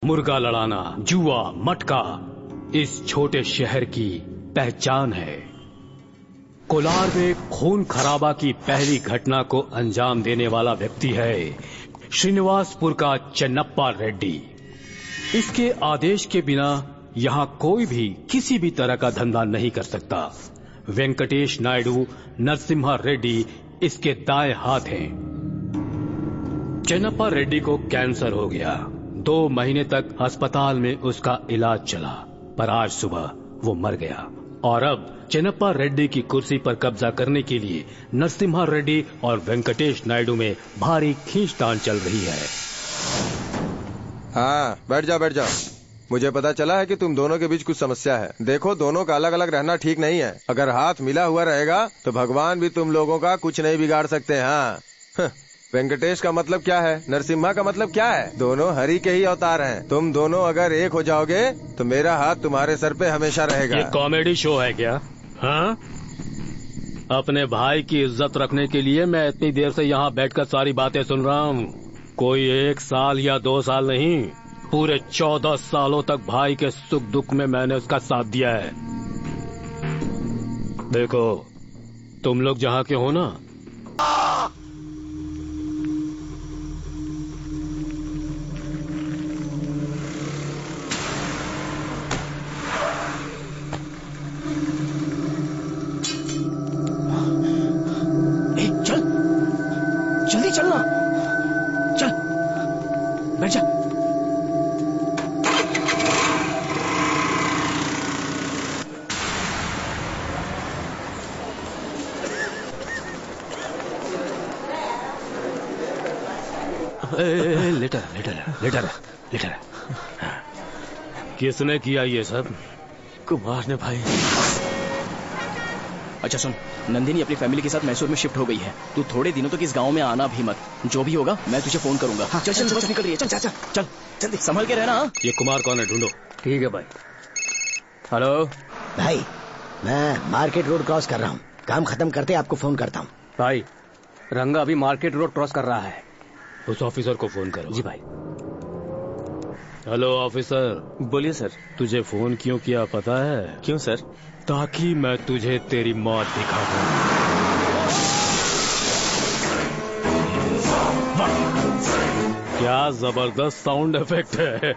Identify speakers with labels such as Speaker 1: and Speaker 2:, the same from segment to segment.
Speaker 1: मुर्गा लड़ाना, जुआ, मटका इस छोटे शहर की पहचान है। कोलार में खून खराबा की पहली घटना को अंजाम देने वाला व्यक्ति है श्रीनिवासपुर का चन्नप्पा रेड्डी। इसके आदेश के बिना यहाँ कोई भी किसी भी तरह का धंधा नहीं कर सकता। वेंकटेश नायडू नरसिम्हा रेड्डी इसके दाएं हाथ हैं। चन्नप्पा रेड्डी को कैंसर हो गया। 2 महीने तक अस्पताल में उसका इलाज चला, पर आज सुबह वो मर गया। और अब चन्नप्पा रेड्डी की कुर्सी पर कब्जा करने के लिए नरसिम्हा रेड्डी और वेंकटेश नायडू में भारी खींचतान चल रही है।
Speaker 2: हाँ, बैठ जाओ बैठ जाओ। मुझे पता चला है कि तुम दोनों के बीच कुछ समस्या है। देखो, दोनों का अलग अलग रहना ठीक नहीं है। अगर हाथ मिला हुआ रहेगा तो भगवान भी तुम लोगों का कुछ नहीं बिगाड़ सकते। हाँ, वेंकटेश का मतलब क्या है, नरसिम्हा का मतलब क्या है? दोनों हरि के ही अवतार हैं। तुम दोनों अगर एक हो जाओगे तो मेरा हाथ तुम्हारे सर पे हमेशा रहेगा।
Speaker 1: ये कॉमेडी शो है क्या? हाँ, अपने भाई की इज्जत रखने के लिए मैं इतनी देर से यहाँ बैठकर सारी बातें सुन रहा हूँ। कोई 1 साल या 2 साल नहीं, पूरे 14 सालों तक भाई के सुख दुख में मैंने उसका साथ दिया है। देखो, तुम लोग जहाँ के हो ना,
Speaker 3: जल्दी चलना, चल बैठ जा।
Speaker 1: Letter letter letter letter. किसने किया ये सब?
Speaker 3: कुमार ने भाई। अच्छा सुन, नंदिनी अपनी फैमिली के साथ मैसूर में शिफ्ट हो गई है। तू थोड़े दिनों तक इस गांव में आना भी मत। जो भी होगा मैं तुझे फोन करूंगा। हाँ, चल चल, बस निकल रही है। चल चल चल चल जल्दी, संभल के रहना।
Speaker 1: ये कुमार कौन है? ढूंढो।
Speaker 3: ठीक है भाई। हेलो
Speaker 4: भाई, मैं मार्केट रोड क्रॉस कर रहा हूँ। काम खत्म करते आपको फोन करता हूँ।
Speaker 3: भाई, रंगा अभी मार्केट रोड क्रॉस कर रहा है।
Speaker 1: उस ऑफिसर को फोन करो।
Speaker 3: जी भाई।
Speaker 1: Hello officer.
Speaker 3: बोलिए सर।
Speaker 1: तुझे फोन क्यों किया पता है?
Speaker 3: क्यों सर?
Speaker 1: ताकि मैं तुझे तेरी मौत दिखा दूं। क्या जबरदस्त साउंड इफेक्ट है।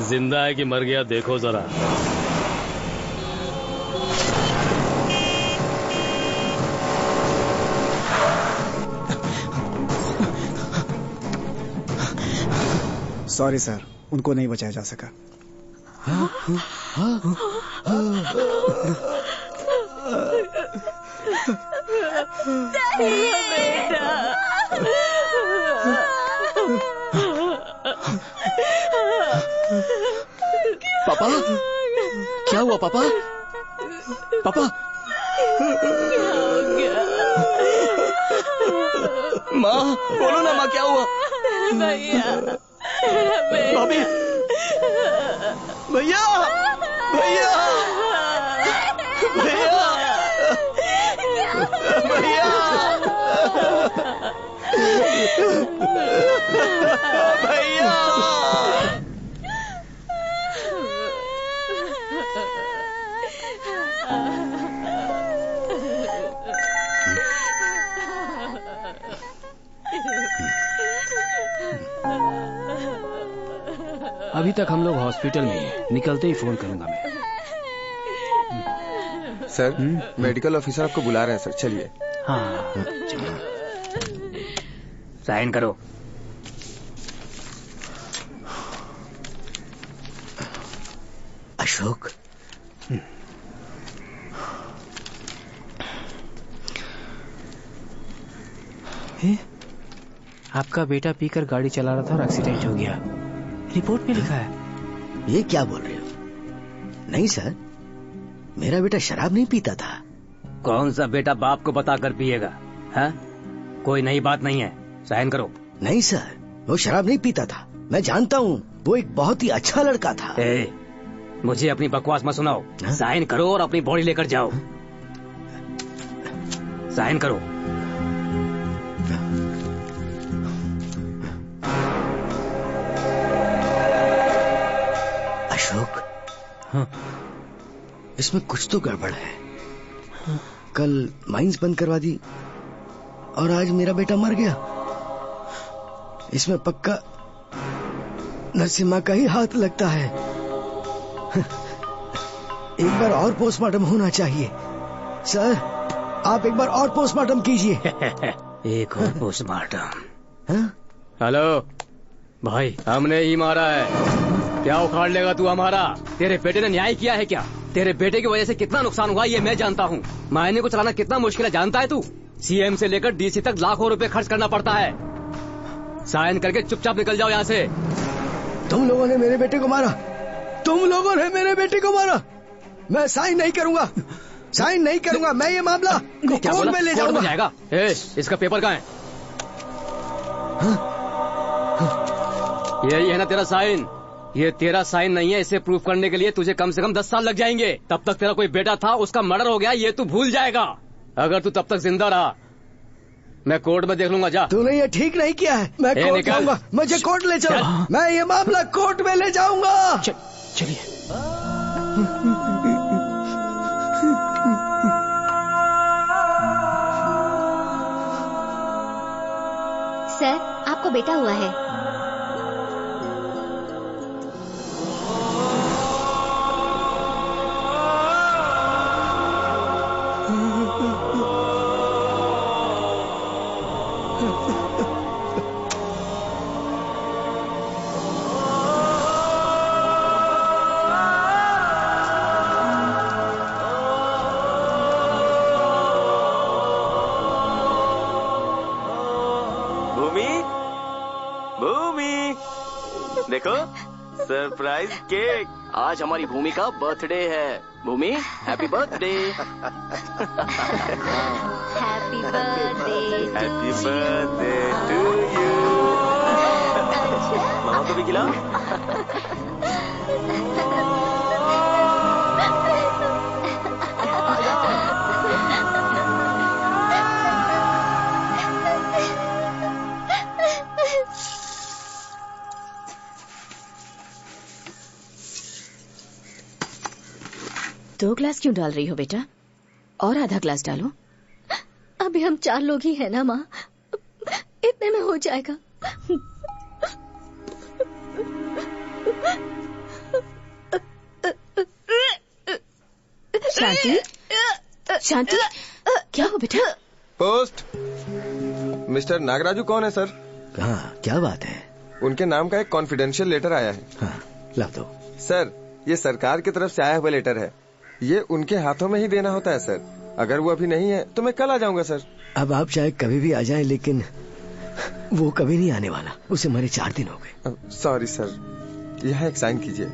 Speaker 1: जिंदा है कि मर गया देखो जरा।
Speaker 5: सॉरी सर, उनको नहीं बचाया जा सका।
Speaker 3: पापा, क्या हुआ पापा? पापा, माँ बोलो ना माँ, क्या हुआ?
Speaker 6: भैया,
Speaker 3: भाभी, भैया, भैया, भैया, भैया, भैया।
Speaker 1: अभी तक हम लोग हॉस्पिटल में हैं। निकलते ही फोन करूंगा मैं।
Speaker 2: सर, मेडिकल ऑफिसर आपको बुला रहे हैं सर, चलिए।
Speaker 3: हाँ, साइन करो।
Speaker 4: अशोक,
Speaker 7: आपका बेटा पीकर गाड़ी चला रहा था और एक्सीडेंट हो गया। रिपोर्ट में लिखा है।
Speaker 4: ये क्या बोल रहे हो? नहीं सर, मेरा बेटा शराब नहीं पीता था।
Speaker 3: कौन सा बेटा बाप को बताकर पिएगा? हाँ? कोई नई बात नहीं है, साइन करो।
Speaker 4: नहीं सर, वो शराब नहीं पीता था। मैं जानता हूँ, वो एक बहुत ही अच्छा लड़का था।
Speaker 3: मुझे अपनी बकवास मत सुनाओ। साइन करो और अपनी बॉडी लेकर जाओ। साइन करो।
Speaker 4: अशोक,
Speaker 7: हाँ।
Speaker 4: इसमें कुछ तो गड़बड़ है। कल माइंस बंद करवा दी और आज मेरा बेटा मर गया। इसमें पक्का नरसिम्हा का ही हाथ लगता है। एक बार और पोस्टमार्टम होना चाहिए। सर, आप एक बार और पोस्टमार्टम कीजिए।
Speaker 7: एक और पोस्टमार्टम।
Speaker 4: हाँ?
Speaker 1: हेलो भाई, हमने ही मारा है। क्या उखाड़ लेगा तू हमारा? तेरे बेटे ने न्याय किया है क्या? तेरे बेटे की वजह से कितना नुकसान हुआ ये मैं जानता हूँ। मायने को चलाना कितना मुश्किल है जानता है तू? सीएम से लेकर डीसी तक लाखों रुपए खर्च करना पड़ता है। साइन करके चुपचाप निकल जाओ यहाँ से।
Speaker 4: तुम लोगों ने मेरे बेटे को मारा। तुम लोगों ने मेरे बेटे को मारा। मैं साइन नहीं करूंगा। साइन नहीं करूंगा। मैं ये मामला कोर्ट में ले जाऊंगा।
Speaker 1: जाएगा। इसका पेपर कहाँ है? यही है ना तेरा साइन? ये तेरा साइन नहीं है। इसे प्रूफ करने के लिए तुझे कम से कम 10 साल लग जाएंगे। तब तक तेरा कोई बेटा था, उसका मर्डर हो गया, ये तू भूल जाएगा। अगर तू तब तक जिंदा रहा, मैं कोर्ट में देख लूंगा। जा।
Speaker 4: तूने ये ठीक नहीं किया है। मैं कोर्ट जाऊंगा। मुझे कोर्ट ले चलो। मैं ये मामला कोर्ट में ले जाऊंगा।
Speaker 7: चलिए।
Speaker 6: सर, आपको बेटा हुआ है।
Speaker 3: देखो, सरप्राइज केक। आज हमारी भूमि का बर्थडे है। Bhumi, happy birthday.
Speaker 6: Happy birthday.
Speaker 3: Happy birthday to you. मामा को भी खिला।
Speaker 6: दो ग्लास क्यों डाल रही हो बेटा? और आधा ग्लास डालो। अभी हम 4 लोग ही हैं ना माँ, इतने में हो जाएगा। शांति, शांति, क्या हो बेटा?
Speaker 2: पोस्ट। मिस्टर नागराजू कौन है सर?
Speaker 4: कहाँ? क्या बात है?
Speaker 2: उनके नाम का एक कॉन्फिडेंशियल लेटर आया है।
Speaker 4: हाँ, ला दो।
Speaker 2: सर, ये सरकार की तरफ से आया हुआ लेटर है। ये उनके हाथों में ही देना होता है सर। अगर वो अभी नहीं है तो मैं कल आ जाऊंगा सर।
Speaker 4: अब आप चाहे कभी भी आ जाएं, लेकिन वो कभी नहीं आने वाला। उसे मरे 4 दिन हो गए।
Speaker 2: सॉरी सर, यहाँ एक साइन कीजिए।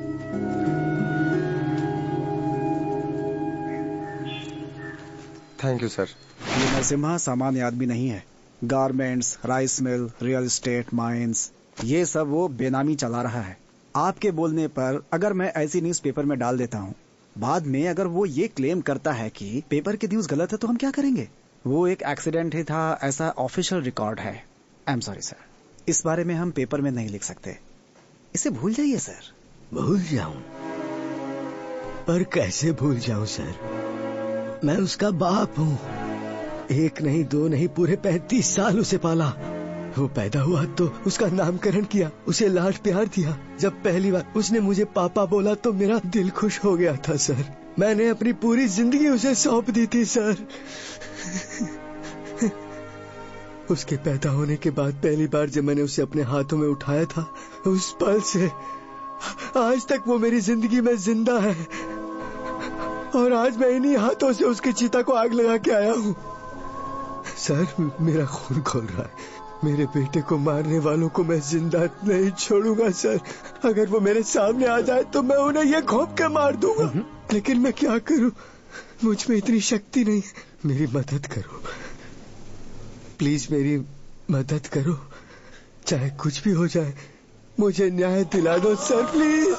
Speaker 2: Thank you sir.
Speaker 5: ये नरसिम्हा सामान्य आदमी नहीं है। Garments, rice mill, real estate, mines, ये सब वो बेनामी चला रहा है। आपके बोलने पर अगर मैं ऐसी न्यूज पेपर में डाल देता हूँ, बाद में अगर वो ये क्लेम करता है कि पेपर की न्यूज गलत है, तो हम क्या करेंगे? वो एक एक्सीडेंट ही था, ऐसा ऑफिशियल रिकॉर्ड है। आई एम सॉरी सर, इस बारे में हम पेपर में नहीं लिख सकते। इसे भूल जाइए सर।
Speaker 4: भूल जाऊं? पर कैसे भूल जाऊं सर? मैं उसका बाप हूँ। 1 नहीं 2 नहीं, पूरे 35 साल उसे पाला। वो पैदा हुआ तो उसका नामकरण किया, उसे लाड प्यार दिया। जब पहली बार उसने मुझे पापा बोला तो मेरा दिल खुश हो गया था सर। मैंने अपनी पूरी जिंदगी उसे सौंप दी थी सर। उसके पैदा होने के बाद पहली बार जब मैंने उसे अपने हाथों में उठाया था, उस पल से आज तक वो मेरी जिंदगी में जिंदा है। और आज मैं इन्हीं हाथों से उसकी चिता को आग लगा के आया हूँ। सर, मेरा खून खोल रहा है। मेरे बेटे को मारने वालों को मैं जिंदा नहीं छोड़ूंगा सर। अगर वो मेरे सामने आ जाए तो मैं उन्हें ये घोंप के मार दूंगा। लेकिन मैं क्या करूं? मुझ में इतनी शक्ति नहीं। मेरी मदद करो प्लीज, मेरी मदद करो। चाहे कुछ भी हो जाए, मुझे न्याय दिला दो सर, प्लीज।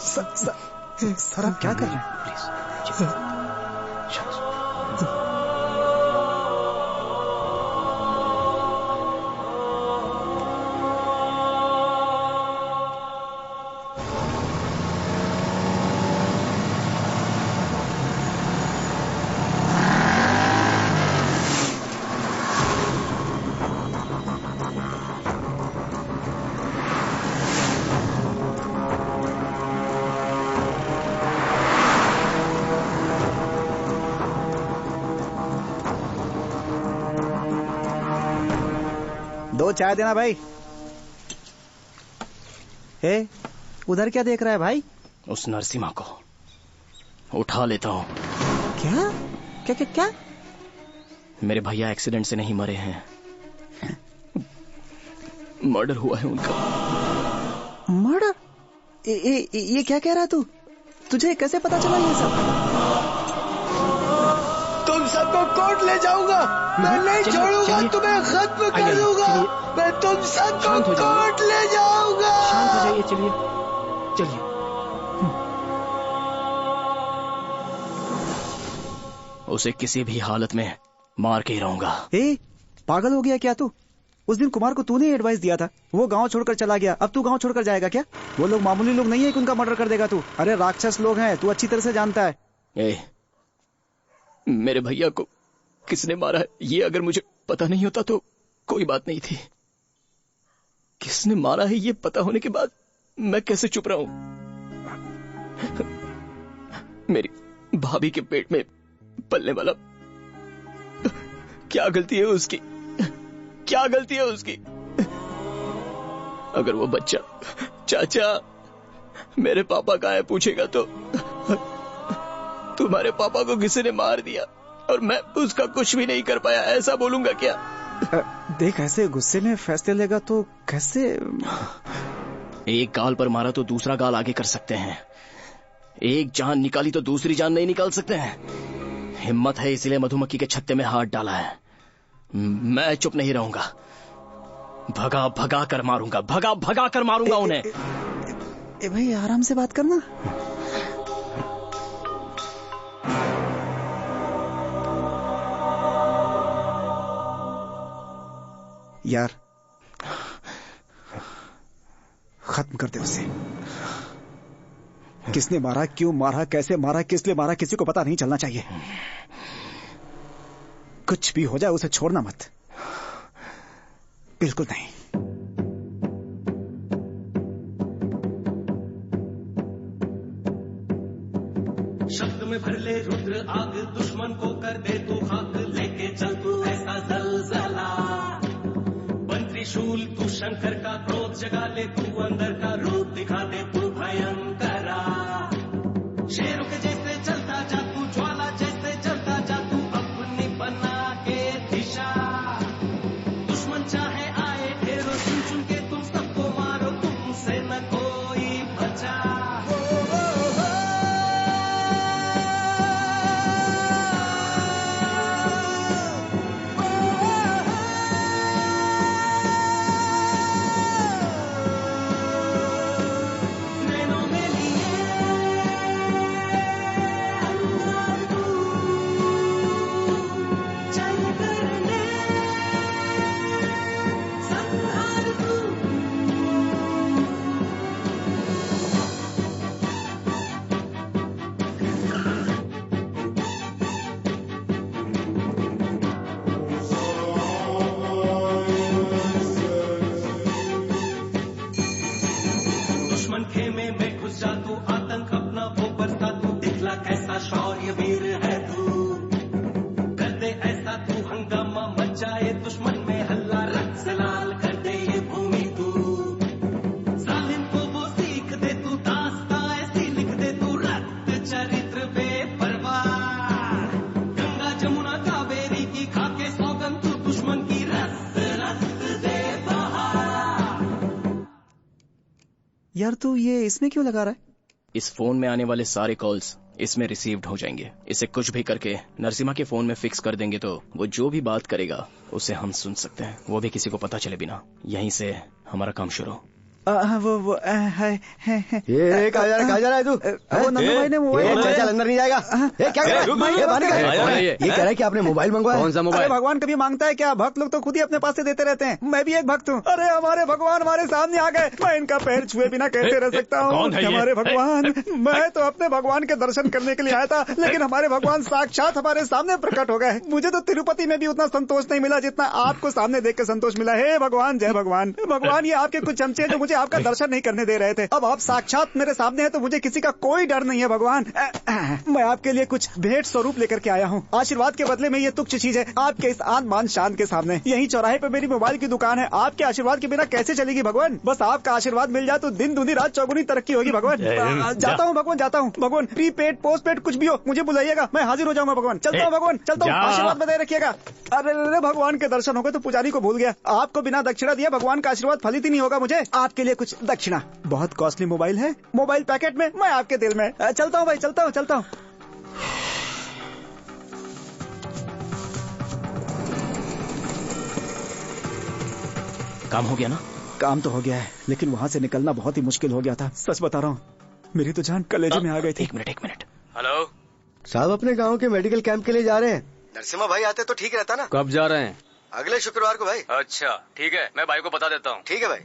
Speaker 5: सर आप क्या कर रहे हैं? प्लीज। 2 चाय देना भाई। हे, उधर क्या देख रहा है भाई?
Speaker 3: उस नरसिम्हा को उठा लेता हूँ।
Speaker 5: क्या क्या क्या क्या?
Speaker 3: मेरे भैया एक्सीडेंट से नहीं मरे हैं, मर्डर हुआ है उनका।
Speaker 5: मर्डर? ये क्या कह रहा है तू? तुझे कैसे पता चला ये सब?
Speaker 4: तुम सबको कोर्ट ले जाऊंगा, मैं नहीं छोड़ूंगा, तुम्हें खत्म कर दूंगा, मैं तुम सबको कोर्ट ले जाऊंगा।
Speaker 7: शांत हो जाइए, चलिए चलिए।
Speaker 3: उसे किसी भी हालत में मार के ही रहूंगा।
Speaker 5: ए, पागल हो गया क्या तू? उस दिन कुमार को तूने एडवाइस दिया था, वो गांव छोड़कर चला गया, अब तू गांव छोड़कर जाएगा क्या? वो लोग मामूली लोग नहीं है कि उनका मर्डर कर देगा तू। अरे राक्षस लोग हैं, तू अच्छी तरह से जानता है।
Speaker 3: मेरे भैया को किसने मारा है ये अगर मुझे पता नहीं होता तो कोई बात नहीं थी। किसने मारा है ये पता होने के बाद मैं कैसे चुप रहा हूं? मेरी भाभी के पेट में पलने वाला, क्या गलती है उसकी? क्या गलती है उसकी? अगर वो बच्चा चाचा मेरे पापा कहाँ है पूछेगा तो तुम्हारे पापा को किसी ने मार दिया और मैं उसका कुछ भी नहीं कर पाया, ऐसा बोलूंगा क्या?
Speaker 5: देख, ऐसे गुस्से में फैसले लेगा तो कैसे?
Speaker 3: एक गाल पर मारा तो दूसरा गाल आगे कर सकते हैं, एक जान निकाली तो दूसरी जान नहीं निकाल सकते हैं। हिम्मत है इसलिए मधुमक्खी के छत्ते में हाथ डाला है। मैं चुप नहीं रहूंगा, भगा भगा कर मारूंगा, भगा भगा कर मारूंगा उन्हें।
Speaker 5: भाई आराम से बात करना। यार खत्म कर दे उसे। किसने मारा, क्यों मारा, कैसे मारा, किस लिए मारा, किसी को पता नहीं चलना चाहिए। कुछ भी हो जाए उसे छोड़ना मत, बिल्कुल नहीं।
Speaker 8: शब्द में भर ले रुद्र आग, दुश्मन को कर दे तू खाक, लेके चल तू ऐसा जलजला। बन त्रिशूल तू शंकर का, क्रोध जगा ले तू अंदर का, रूप दिखा दे तू भयंकरा। शेरों के जैसे चलता जा तू, ज्वाला जैसे जलता जा तू, अपनी बना के दिशा। दुश्मन चाहे आए ढेरों, चुन चुन के तुम सबको मारो, तुमसे न कोई बचा।
Speaker 5: यार तू ये इसमें क्यों लगा रहा है?
Speaker 3: इस फोन में आने वाले सारे कॉल्स इसमें रिसीव्ड हो जाएंगे। इसे कुछ भी करके नरसिम्हा के फोन में फिक्स कर देंगे तो वो जो भी बात करेगा उसे हम सुन सकते हैं, वो भी किसी को पता चले बिना। यहीं से हमारा काम शुरू।
Speaker 5: वो
Speaker 2: ये कहाँ जा रहा है तू?
Speaker 5: वो नंदू भाई ने मोबाइल,
Speaker 2: चल अंदर नहीं जाएगा। ये क्या कर रहा है? ये कह रहा है कि आपने मोबाइल मंगवाया। कौन सा मोबाइल?
Speaker 5: अरे भगवान कभी मांगता है क्या? भक्त लोग तो खुद ही अपने पास से देते रहते हैं। मैं भी एक भक्त हूँ। अरे हमारे भगवान हमारे सामने आ गए, मैं इनका पैर छुए बिना कैसे रह सकता हूँ? हमारे भगवान, मैं तो अपने भगवान के दर्शन करने के लिए आया था, लेकिन हमारे भगवान साक्षात हमारे सामने प्रकट हो गए। मुझे तो तिरुपति में भी उतना संतोष नहीं मिला जितना आपको सामने देख के संतोष मिला। हे भगवान, जय भगवान। भगवान ये आपके कुछ चमचे जो मुझे आपका दर्शन नहीं करने दे रहे थे, अब आप साक्षात मेरे सामने हैं तो मुझे किसी का कोई डर नहीं है भगवान। मैं आपके लिए कुछ भेंट स्वरूप लेकर के आया हूँ। आशीर्वाद के बदले में ये तुच्छ चीज है आपके इस आन मान शान के सामने। यही चौराहे पे मेरी मोबाइल की दुकान है, आपके आशीर्वाद के बिना कैसे चलेगी भगवान? बस आपका आशीर्वाद मिल जाए तो दिन दूनी रात चौगुनी तरक्की होगी भगवान। जाता हूँ भगवान, जाता हूँ भगवान। प्रीपेड पोस्ट पेड कुछ भी हो मुझे बुलाइएगा, मैं हाजिर हो जाऊंगा भगवान। चलता हूँ भगवान, चलता हूँ, आशीर्वाद बनाए रखिएगा। अरे भगवान के दर्शन हो गए तो पुजारी को भूल गया। आपको बिना दक्षिणा दिए भगवान का आशीर्वाद फलित ही नहीं होगा। मुझे आपके लिए कुछ दक्षिणा। बहुत कॉस्टली मोबाइल है, मोबाइल पैकेट में, मैं आपके दिल में। चलता हूँ भाई, चलता हूँ, चलता हूँ।
Speaker 3: काम हो गया ना?
Speaker 5: काम तो हो गया है, लेकिन वहाँ से निकलना बहुत ही मुश्किल हो गया था। सच बता रहा हूँ, मेरी तो जान कलेजे में आ गई थी।
Speaker 3: एक मिनट।
Speaker 1: हेलो
Speaker 4: साहब, अपने गांव के मेडिकल कैंप के लिए जा रहे हैं। नरसिम्हा भाई आते तो ठीक रहता ना।
Speaker 1: कब जा रहे हैं?
Speaker 4: अगले शुक्रवार को भाई।
Speaker 1: अच्छा ठीक है, मैं भाई को बता देता हूँ।
Speaker 4: ठीक है भाई।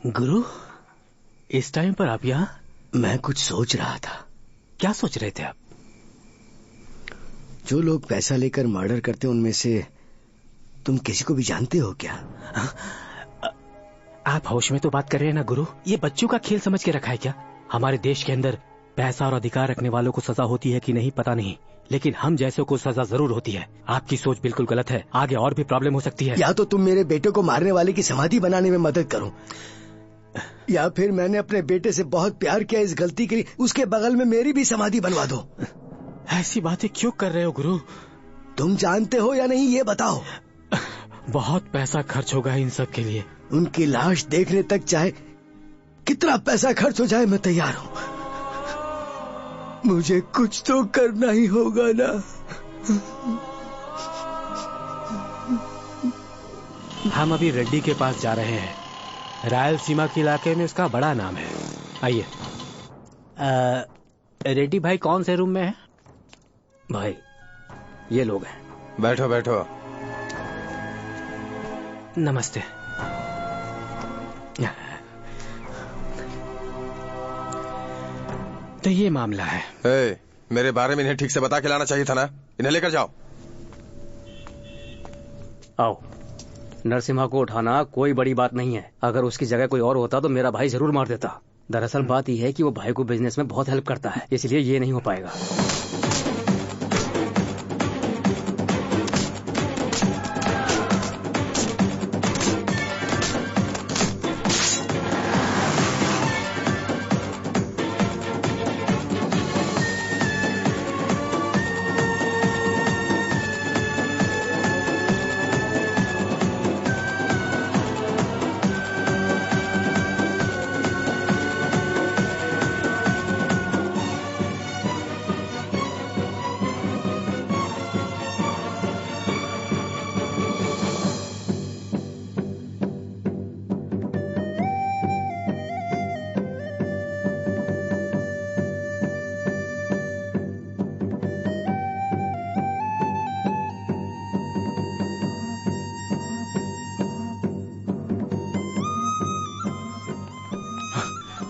Speaker 7: गुरु, इस टाइम पर आप यहाँ?
Speaker 4: मैं कुछ सोच रहा था।
Speaker 7: क्या सोच रहे थे आप?
Speaker 4: जो लोग पैसा लेकर मर्डर करते हैं उनमें से तुम किसी को भी जानते हो क्या?
Speaker 7: आप होश में तो बात कर रहे हैं ना गुरु? ये बच्चों का खेल समझ के रखा है क्या? हमारे देश के अंदर पैसा और अधिकार रखने वालों को सजा होती है कि नहीं पता नहीं, लेकिन हम जैसों को सजा जरूर होती है। आपकी सोच बिल्कुल गलत है, आगे और भी प्रॉब्लम हो सकती है।
Speaker 4: या तो तुम मेरे बेटे को मारने वाले की समाधि बनाने में मदद करो, या फिर मैंने अपने बेटे से बहुत प्यार किया, इस गलती के लिए उसके बगल में मेरी भी समाधि बनवा दो।
Speaker 7: ऐसी बातें क्यों कर रहे हो गुरु?
Speaker 4: तुम जानते हो या नहीं ये बताओ।
Speaker 7: बहुत पैसा खर्च होगा इन सब के लिए।
Speaker 4: उनकी लाश देखने तक चाहे कितना पैसा खर्च हो जाए मैं तैयार हूँ। मुझे कुछ तो करना ही होगा ना।
Speaker 7: हम अभी रेड्डी के पास जा रहे हैं। रायलसीमा के इलाके में उसका बड़ा नाम है। आइए। रेड्डी भाई कौन से रूम में है?
Speaker 1: भाई ये लोग हैं।
Speaker 2: बैठो बैठो।
Speaker 7: नमस्ते। तो ये मामला है।
Speaker 2: मेरे बारे में इन्हें ठीक से बता के लाना चाहिए था ना। इन्हें लेकर जाओ।
Speaker 1: आओ। नरसिम्हा को उठाना कोई बड़ी बात नहीं है। अगर उसकी जगह कोई और होता तो मेरा भाई जरूर मार देता।
Speaker 7: दरअसल बात यह है कि वो भाई को बिजनेस में बहुत हेल्प करता है, इसलिए ये नहीं हो पाएगा।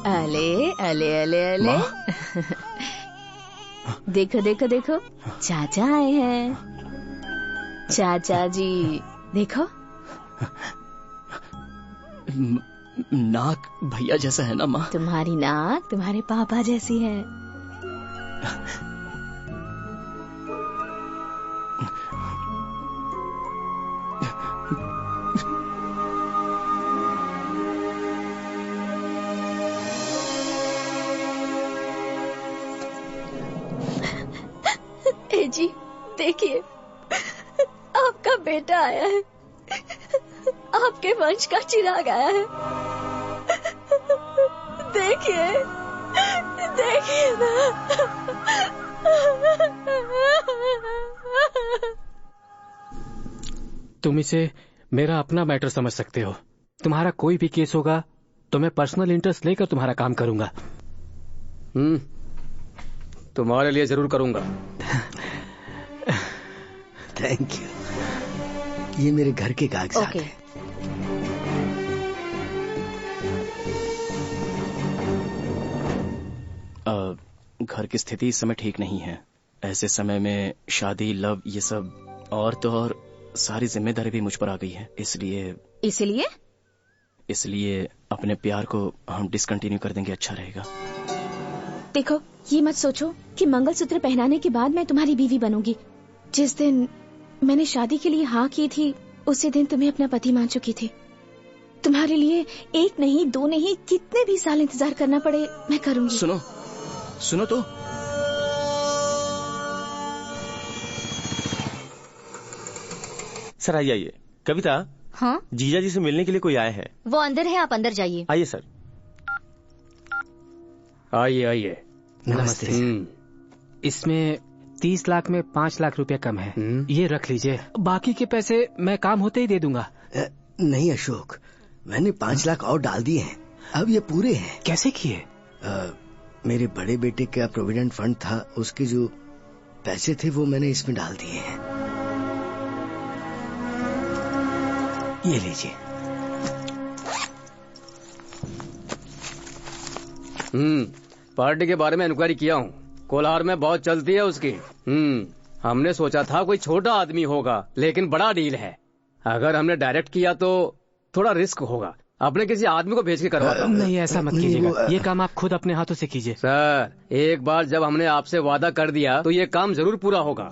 Speaker 6: अले अले अले अले देखो देखो देखो, चाचा आए हैं। चाचा जी देखो।
Speaker 3: नाक भैया जैसा है ना माँ?
Speaker 6: तुम्हारी नाक तुम्हारे पापा जैसी है। जी देखिए, आपका बेटा आया है, आपके वंश का चिराग आया है। देखिए देखिए ना।
Speaker 7: तुम इसे मेरा अपना मैटर समझ सकते हो। तुम्हारा कोई भी केस होगा तो मैं पर्सनल इंटरेस्ट लेकर तुम्हारा काम करूंगा। तुम्हारे लिए जरूर करूंगा।
Speaker 9: Thank you. ये मेरे घर के कागजात हैं।
Speaker 3: घर की स्थिति इस समय ठीक नहीं है। ऐसे समय में शादी, लव, ये सब और तो और सारी जिम्मेदारी भी मुझ पर आ गई है। इसलिए अपने प्यार को हम डिसकंटिन्यू कर देंगे, अच्छा रहेगा।
Speaker 6: देखो, ये मत सोचो कि मंगलसूत्र पहनाने के बाद मैं तुम्हारी बीवी बनूंगी। जिस दिन मैंने शादी के लिए हाँ की थी, उसी दिन तुम्हें अपना पति मान चुकी थी। तुम्हारे लिए 1 नहीं 2 नहीं कितने भी साल इंतजार करना पड़े मैं करूंगी।
Speaker 3: सुनो तो।
Speaker 10: सर आइए। कविता।
Speaker 6: हाँ?
Speaker 10: जीजा जी से मिलने के लिए कोई आए हैं।
Speaker 6: वो अंदर है, आप अंदर जाइए।
Speaker 10: आइए सर।
Speaker 7: आइए आइए।
Speaker 9: नमस्ते।
Speaker 7: इसमें 30 लाख में 5 लाख रुपया कम है, ये रख लीजिए। बाकी के पैसे मैं काम होते ही दे दूंगा।
Speaker 9: नहीं अशोक, मैंने 5 लाख और डाल दिए हैं, अब ये पूरे हैं।
Speaker 7: कैसे किए?
Speaker 9: मेरे बड़े बेटे का प्रोविडेंट फंड था, उसके जो पैसे थे वो मैंने इसमें डाल दिए हैं। ये लीजिए।
Speaker 7: पार्टी के बारे में इंक्वायरी किया हूँ, कोलार में बहुत चलती है उसकी। हमने सोचा था कोई छोटा आदमी होगा, लेकिन बड़ा डील है। अगर हमने डायरेक्ट किया तो थोड़ा रिस्क होगा, अपने किसी आदमी को भेज के करवाता हूँ। नहीं, ऐसा मत कीजिएगा, ये काम आप खुद अपने हाथों से कीजिए। सर, एक बार जब हमने आपसे वादा कर दिया तो ये काम जरूर पूरा होगा।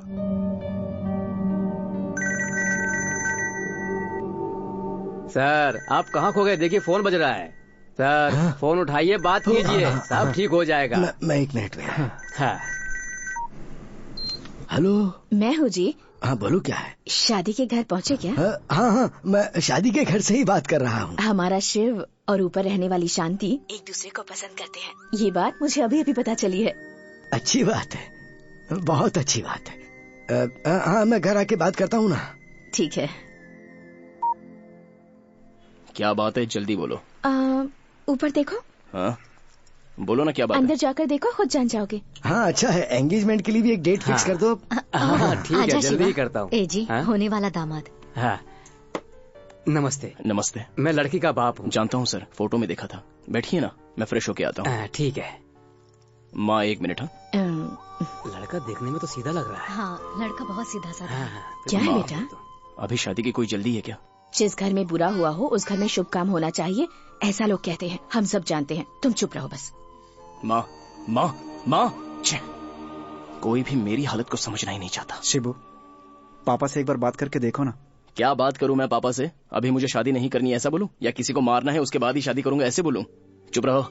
Speaker 7: सर, आप कहाँ खो गए? देखिए फोन बज रहा है। सर, फोन उठाइए, बात कीजिए, सब ठीक हो जाएगा।
Speaker 9: मैं 1 मिनट में।
Speaker 7: हाँ।
Speaker 9: हेलो,
Speaker 6: मैं हूँ जी।
Speaker 9: हाँ बोलो, क्या है?
Speaker 6: शादी के घर पहुँचे क्या?
Speaker 9: हाँ, मैं शादी के घर से ही बात कर रहा हूँ।
Speaker 6: हमारा शिव और ऊपर रहने वाली शांति एक दूसरे को पसंद करते हैं, ये बात मुझे अभी अभी पता चली है।
Speaker 9: अच्छी बात है, बहुत अच्छी बात है। हाँ, मैं घर आके बात करता हूँ ना।
Speaker 6: ठीक है।
Speaker 3: क्या बात है, जल्दी बोलो।
Speaker 6: ऊपर देखो।
Speaker 3: हाँ बोलो ना, क्या बात
Speaker 6: अंदर
Speaker 3: है?
Speaker 6: जाकर देखो, खुद जान जाओगे।
Speaker 9: हाँ अच्छा है, एंगेजमेंट के लिए भी एक डेट फिक्स कर दो।
Speaker 7: हाँ ठीक है, जल्दी ही करता हूँ।
Speaker 6: ए जी, होने वाला दामाद।
Speaker 7: हाँ, नमस्ते।
Speaker 3: नमस्ते।
Speaker 7: मैं लड़की का बाप हूँ।
Speaker 3: जानता हूँ सर, फोटो में देखा था। बैठिए ना, मैं फ्रेश होके आता हूँ।
Speaker 7: ठीक है
Speaker 3: माँ, 1 मिनट।
Speaker 7: लड़का देखने में तो सीधा लग रहा है।
Speaker 6: हाँ, लड़का बहुत सीधा साधा।
Speaker 7: हाँ,
Speaker 6: क्या है बेटा?
Speaker 3: अभी शादी की कोई जल्दी है क्या?
Speaker 6: जिस घर में बुरा हुआ हो उस घर में शुभ काम होना चाहिए, ऐसा लोग कहते हैं। हम सब जानते हैं, तुम चुप रहो बस।
Speaker 3: माँ माँ माँ, कोई भी मेरी हालत को समझना ही नहीं चाहता।
Speaker 5: शिबू, पापा से एक बार बात करके देखो ना।
Speaker 3: क्या बात करूं मैं पापा से? अभी मुझे शादी नहीं करनी ऐसा बोलूं, या किसी को मारना है उसके बाद ही शादी करूंगा ऐसे बोलूं? चुप रहो।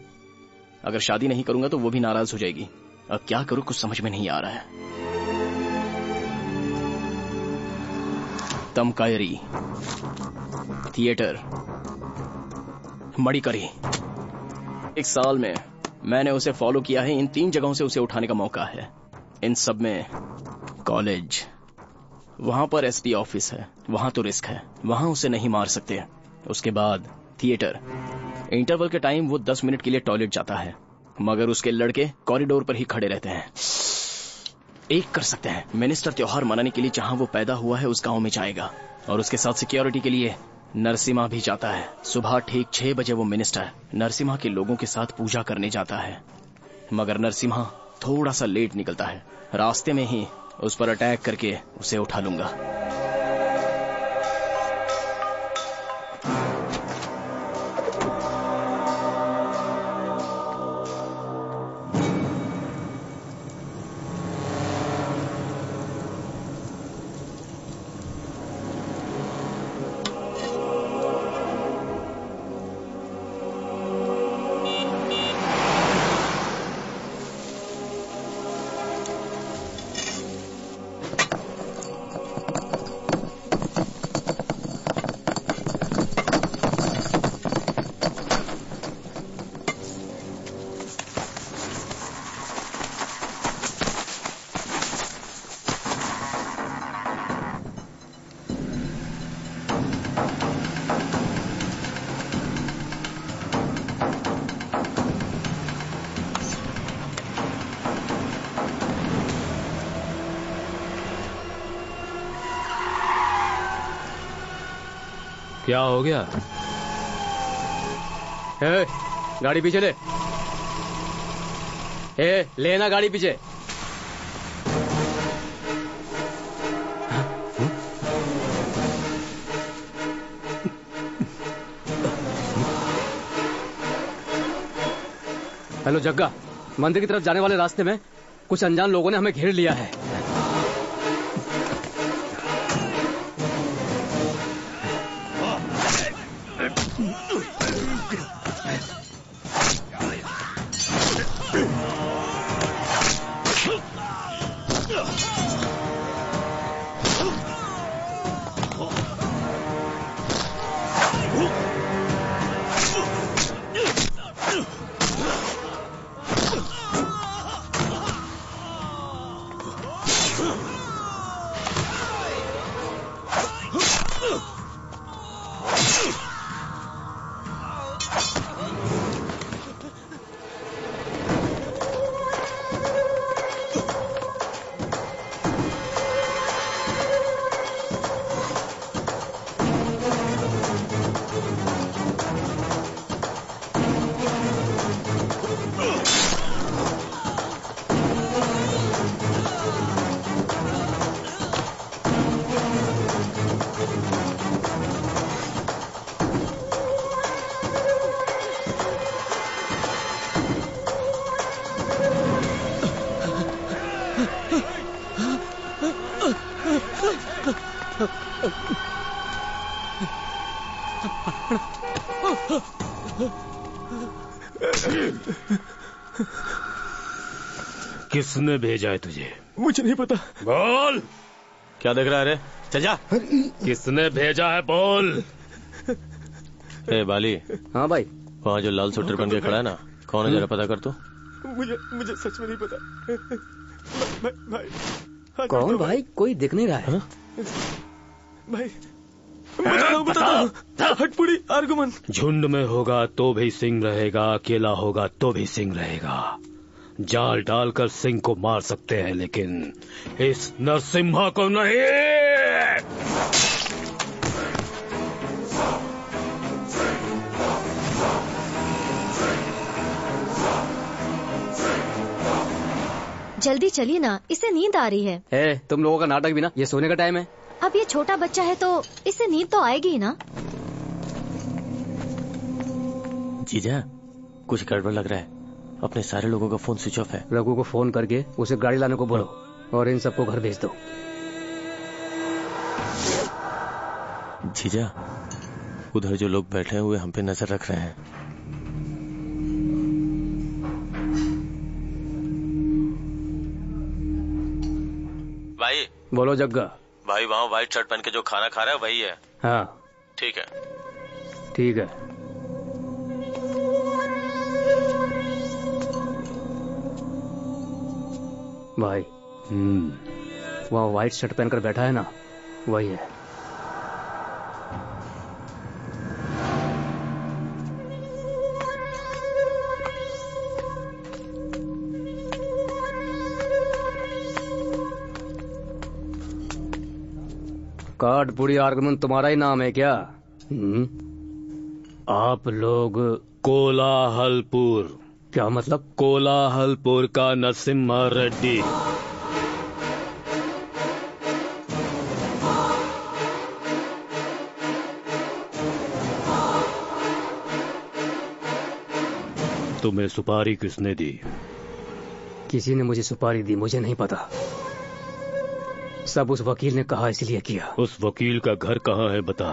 Speaker 3: अगर शादी नहीं करूंगा तो वो भी नाराज हो जाएगी। अब क्या करूं कुछ समझ में नहीं आ रहा है। तमकायरी, थिएटर, मड़ीकरी। एक साल में मैंने उसे फॉलो किया है। इन 3 जगहों से उसे उठाने का मौका है। इन सब में कॉलेज, वहां पर एसपी ऑफिस है, वहां तो रिस्क है, वहां उसे नहीं मार सकते। उसके बाद थिएटर, इंटरवल के टाइम वो 10 मिनट के लिए टॉयलेट जाता है, मगर उसके लड़के कॉरिडोर पर ही खड़े रहते हैं। एक कर सकते हैं, मिनिस्टर त्योहार मनाने के लिए जहां वो पैदा हुआ है उस गांव में जाएगा, और उसके साथ सिक्योरिटी के लिए नरसिम्हा भी जाता है। सुबह ठीक 6 बजे वो मिनिस्टर नरसिम्हा के लोगों के साथ पूजा करने जाता है, मगर नरसिम्हा थोड़ा सा लेट निकलता है। रास्ते में ही उस पर अटैक करके उसे उठा लूंगा।
Speaker 1: क्या हो गया? ए, गाड़ी पीछे ले। लेना गाड़ी पीछे। हेलो जग्गा, मंदिर की तरफ जाने वाले रास्ते में कुछ अनजान लोगों ने हमें घेर लिया है। किसने भेजा है तुझे?
Speaker 10: मुझे नहीं पता।
Speaker 1: बोल।
Speaker 10: क्या देख रहा है रे? चल जा।
Speaker 1: किसने भेजा है बोल।
Speaker 10: ए बाली।
Speaker 7: हाँ भाई।
Speaker 10: वहाँ जो लाल स्वेटर पहन के खड़ा है ना, कौन है जरा पता कर तो।
Speaker 4: मुझे सच में नहीं पता। भाई
Speaker 7: कौन भाई? कोई दिख नहीं रहा है।
Speaker 4: भाई मुझे बता। हटपुड़ी आर्गुमन।
Speaker 1: झुंड में होगा तो भी सिंह रहेगा, अकेला होगा तो भी सिंह रहेगा। जाल डालकर सिंह को मार सकते हैं लेकिन इस नरसिम्हा को नहीं।
Speaker 11: जल्दी चलिए ना, इसे नींद आ रही है।
Speaker 7: तुम लोगों का नाटक भी ना, ये सोने का टाइम है।
Speaker 11: अब ये छोटा बच्चा है तो इसे नींद तो आएगी ही ना।
Speaker 10: जीजा, कुछ गड़बड़ लग रहा है। अपने सारे लोगों का फोन स्विच ऑफ है।
Speaker 7: रघु को फोन करके उसे गाड़ी लाने को बोलो और इन सबको घर भेज दो।
Speaker 10: जीजा, उधर जो लोग बैठे हुए हम पे नजर रख रहे हैं। भाई
Speaker 7: बोलो जग्गा।
Speaker 10: भाई वहाँ व्हाइट शर्ट पहन के जो खाना खा रहा है वही है।
Speaker 7: हाँ
Speaker 10: ठीक है।
Speaker 7: ठीक है। भाई वहाँ व्हाइट शर्ट पहनकर बैठा है ना, वही है। काठपुड़ी आर्गुमेंट तुम्हारा ही नाम है क्या?
Speaker 1: आप लोग कोलाहलपुर।
Speaker 7: क्या मतलब?
Speaker 1: कोलाहलपुर का नरसिम्हा रेड्डी। तुम्हें सुपारी किसने दी?
Speaker 7: किसी ने मुझे सुपारी दी, मुझे नहीं पता। सब उस वकील ने कहा इसलिए किया।
Speaker 1: उस वकील का घर कहाँ है बता।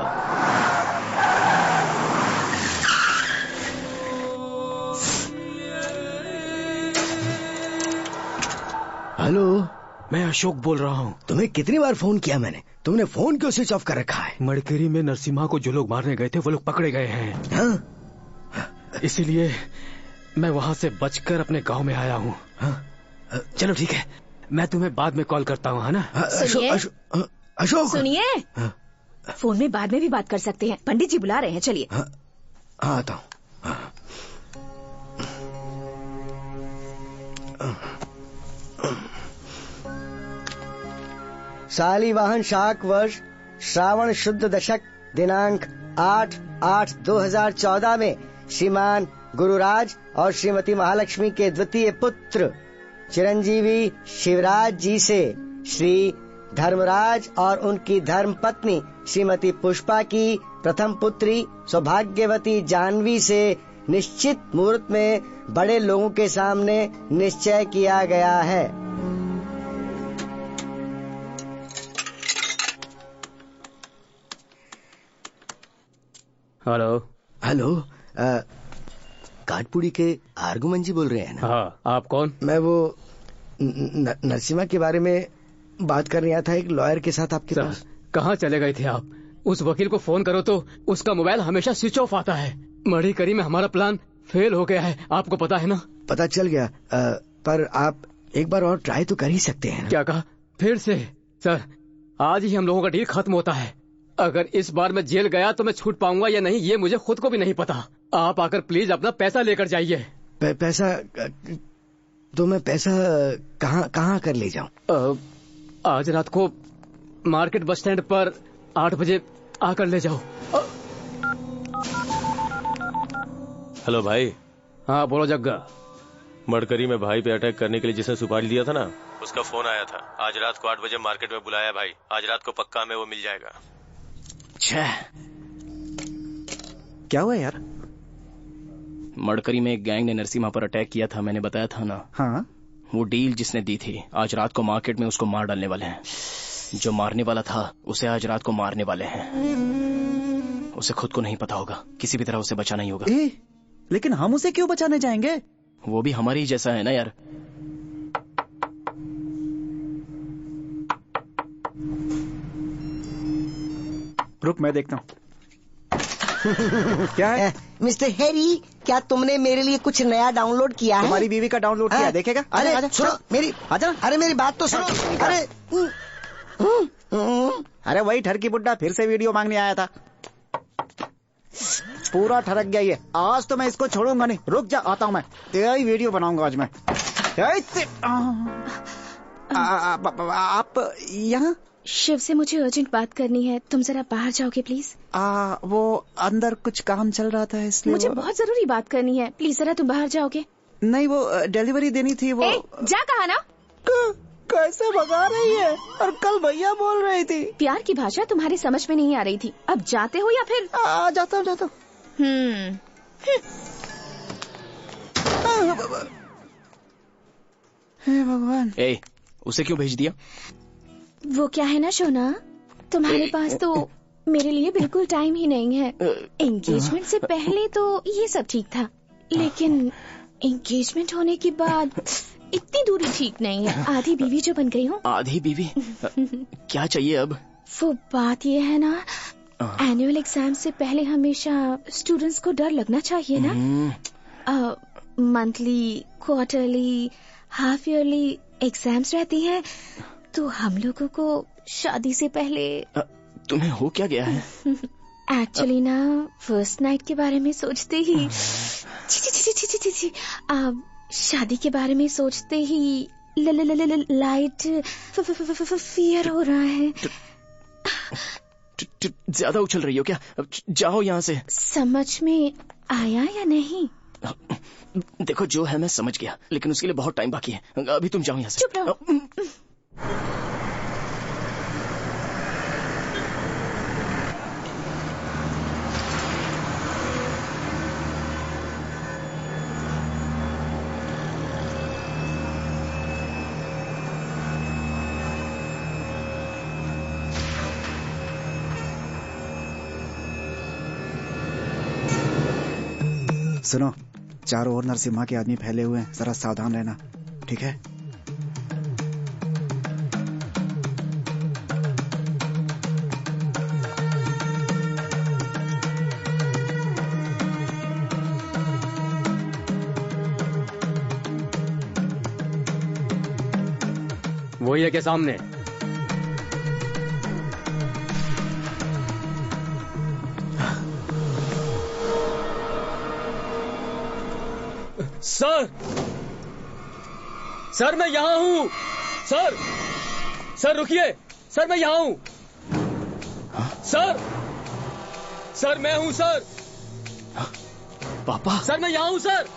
Speaker 9: हेलो,
Speaker 1: मैं अशोक बोल रहा हूँ।
Speaker 9: तुम्हें कितनी बार फोन किया मैंने, तुमने फोन क्यों स्विच ऑफ कर रखा है?
Speaker 1: मड़केरी में नरसिम्हा को जो लोग मारने गए थे वो लोग पकड़े गए हैं।
Speaker 9: हाँ?
Speaker 1: इसीलिए मैं वहाँ से बचकर अपने गांव में आया हूँ। चलो ठीक है, मैं तुम्हें बाद में कॉल करता हूँ, है ना?
Speaker 9: अशोक
Speaker 6: सुनिए, फोन में बाद में भी बात कर सकते हैं। पंडित जी बुला रहे हैं, चलिए।
Speaker 9: हाँ, आता हूँ। शालिवाहन शाक वर्ष श्रावण शुद्ध दशक दिनांक 8/8/2014 में श्रीमान गुरुराज और श्रीमती महालक्ष्मी के द्वितीय पुत्र चिरंजीवी शिवराज जी से श्री धर्मराज और उनकी धर्म पत्नी श्रीमती पुष्पा की प्रथम पुत्री सौभाग्यवती जानवी से निश्चित मुहूर्त में बड़े लोगों के सामने निश्चय किया गया है।
Speaker 7: हेलो
Speaker 9: हेलो, काठपुड़ी के आर्गुमेंट जी बोल रहे हैं ना?
Speaker 7: हाँ, आप कौन?
Speaker 9: मैं वो नरसिम्हा के बारे में बात कर रहा था, एक लॉयर के साथ आपके पास।
Speaker 7: कहाँ चले गए थे आप? उस वकील को फोन करो तो उसका मोबाइल हमेशा स्विच ऑफ आता है। मड़ीकरी में हमारा प्लान फेल हो गया है, आपको पता है ना?
Speaker 9: पता चल गया, पर आप एक बार और ट्राई तो कर ही सकते हैं।
Speaker 7: क्या कहा? फिर से? सर, आज ही हम लोगों का डील खत्म होता है। अगर इस बार मैं जेल गया तो मैं छूट पाऊंगा या नहीं, ये मुझे खुद को भी नहीं पता। आप आकर प्लीज अपना पैसा लेकर जाइए।
Speaker 9: पैसा? तो मैं पैसा कहाँ कर ले जाऊं?
Speaker 7: आज रात को मार्केट बस स्टैंड पर 8 बजे आकर ले जाओ।
Speaker 10: हेलो भाई।
Speaker 7: हाँ बोलो जग्गा।
Speaker 10: मड़करी में भाई पे अटैक करने के लिए जिसने सुपारी दिया था ना, उसका फोन आया था। आज रात को 8 बजे मार्केट में बुलाया भाई। आज रात को पक्का में वो मिल जाएगा।
Speaker 5: क्या हुआ यार?
Speaker 3: मड़करी में एक गैंग ने नरसिम्हा पर अटैक किया था, मैंने बताया था ना।
Speaker 5: हाँ,
Speaker 3: वो डील जिसने दी थी, आज रात को मार्केट में उसको मार डालने वाले हैं। जो मारने वाला था उसे आज रात को मारने वाले हैं। उसे खुद को नहीं पता होगा, किसी भी तरह उसे बचाना ही होगा।
Speaker 5: लेकिन हम उसे क्यों बचाने जाएंगे?
Speaker 3: वो भी हमारी ही जैसा है ना यार।
Speaker 5: रुक, मैं देखता हूँ। क्या है?
Speaker 9: मिस्टर हैरी, क्या तुमने मेरे लिए कुछ नया डाउनलोड किया है?
Speaker 5: तुम्हारी बीवी का डाउनलोड किया, देखेगा?
Speaker 9: अरे
Speaker 5: आजा,
Speaker 9: सुनो मेरी,
Speaker 5: आजा।
Speaker 9: अरे मेरी बात तो सुनो।
Speaker 5: अरे वही ठरकी बुड्ढा फिर से वीडियो मांगने आया था। पूरा ठरक गया ये। आज तो मैं इसको छोड़ूंगा नहीं। रुक जा, आता हूँ मैं। तेरा ही वीडियो बनाऊंगा आज मैं। आप यहाँ?
Speaker 6: शिव से मुझे अर्जेंट बात करनी है, तुम जरा बाहर जाओगे प्लीज?
Speaker 5: वो अंदर कुछ काम चल रहा था इसलिए।
Speaker 6: मुझे बहुत जरूरी बात करनी है, प्लीज जरा तुम बाहर जाओगे?
Speaker 5: नहीं, वो डिलीवरी देनी थी वो।
Speaker 6: जा कहा ना?
Speaker 5: कैसे भगा रही है? और कल भैया बोल रही थी।
Speaker 6: प्यार की भाषा तुम्हारी समझ में नहीं आ रही थी। अब जाते हो या फिर?
Speaker 5: जाता हूँ। हे भगवान।
Speaker 3: उसे क्यों भेज दिया?
Speaker 6: वो क्या है ना शोना, तुम्हारे पास तो मेरे लिए बिल्कुल टाइम ही नहीं है। एंगेजमेंट से पहले तो ये सब ठीक था, लेकिन एंगेजमेंट होने के बाद इतनी दूरी ठीक नहीं है। आधी बीवी जो बन गई हूँ।
Speaker 3: आधी बीवी? क्या चाहिए अब?
Speaker 6: वो बात ये है ना, एनुअल एग्जाम से पहले हमेशा स्टूडेंट्स को डर लगना चाहिए ना। Monthly, quarterly, half yearly exams रहती हैं, तो हम लोगों को शादी से पहले।
Speaker 3: तुम्हें हो क्या गया है?
Speaker 6: एक्चुअली ना, फर्स्ट नाइट के बारे में सोचते ही शादी के बारे में सोचते ही लाइट फियर हो रहा है।
Speaker 3: ज्यादा उछल रही हो क्या? जाओ यहाँ से।
Speaker 6: समझ में आया या नहीं?
Speaker 3: देखो, जो है मैं समझ गया, लेकिन उसके लिए बहुत टाइम बाकी है। अभी तुम जाओ यहाँ से।
Speaker 6: चुप रहो।
Speaker 5: सुनो, चारों ओर नरसिम्हा के आदमी फैले हुए हैं, जरा सावधान रहना, ठीक है?
Speaker 1: वही है के सामने। सर मैं यहाँ हूँ। सर रुकिए। सर मैं यहाँ हूँ। सर मैं हूँ सर।
Speaker 3: पापा।
Speaker 1: सर मैं यहाँ हूँ सर।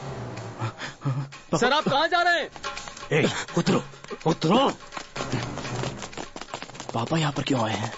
Speaker 1: सर आप कहाँ जा रहे हैं? उतरो।
Speaker 3: पापा यहाँ पर क्यों आए हैं?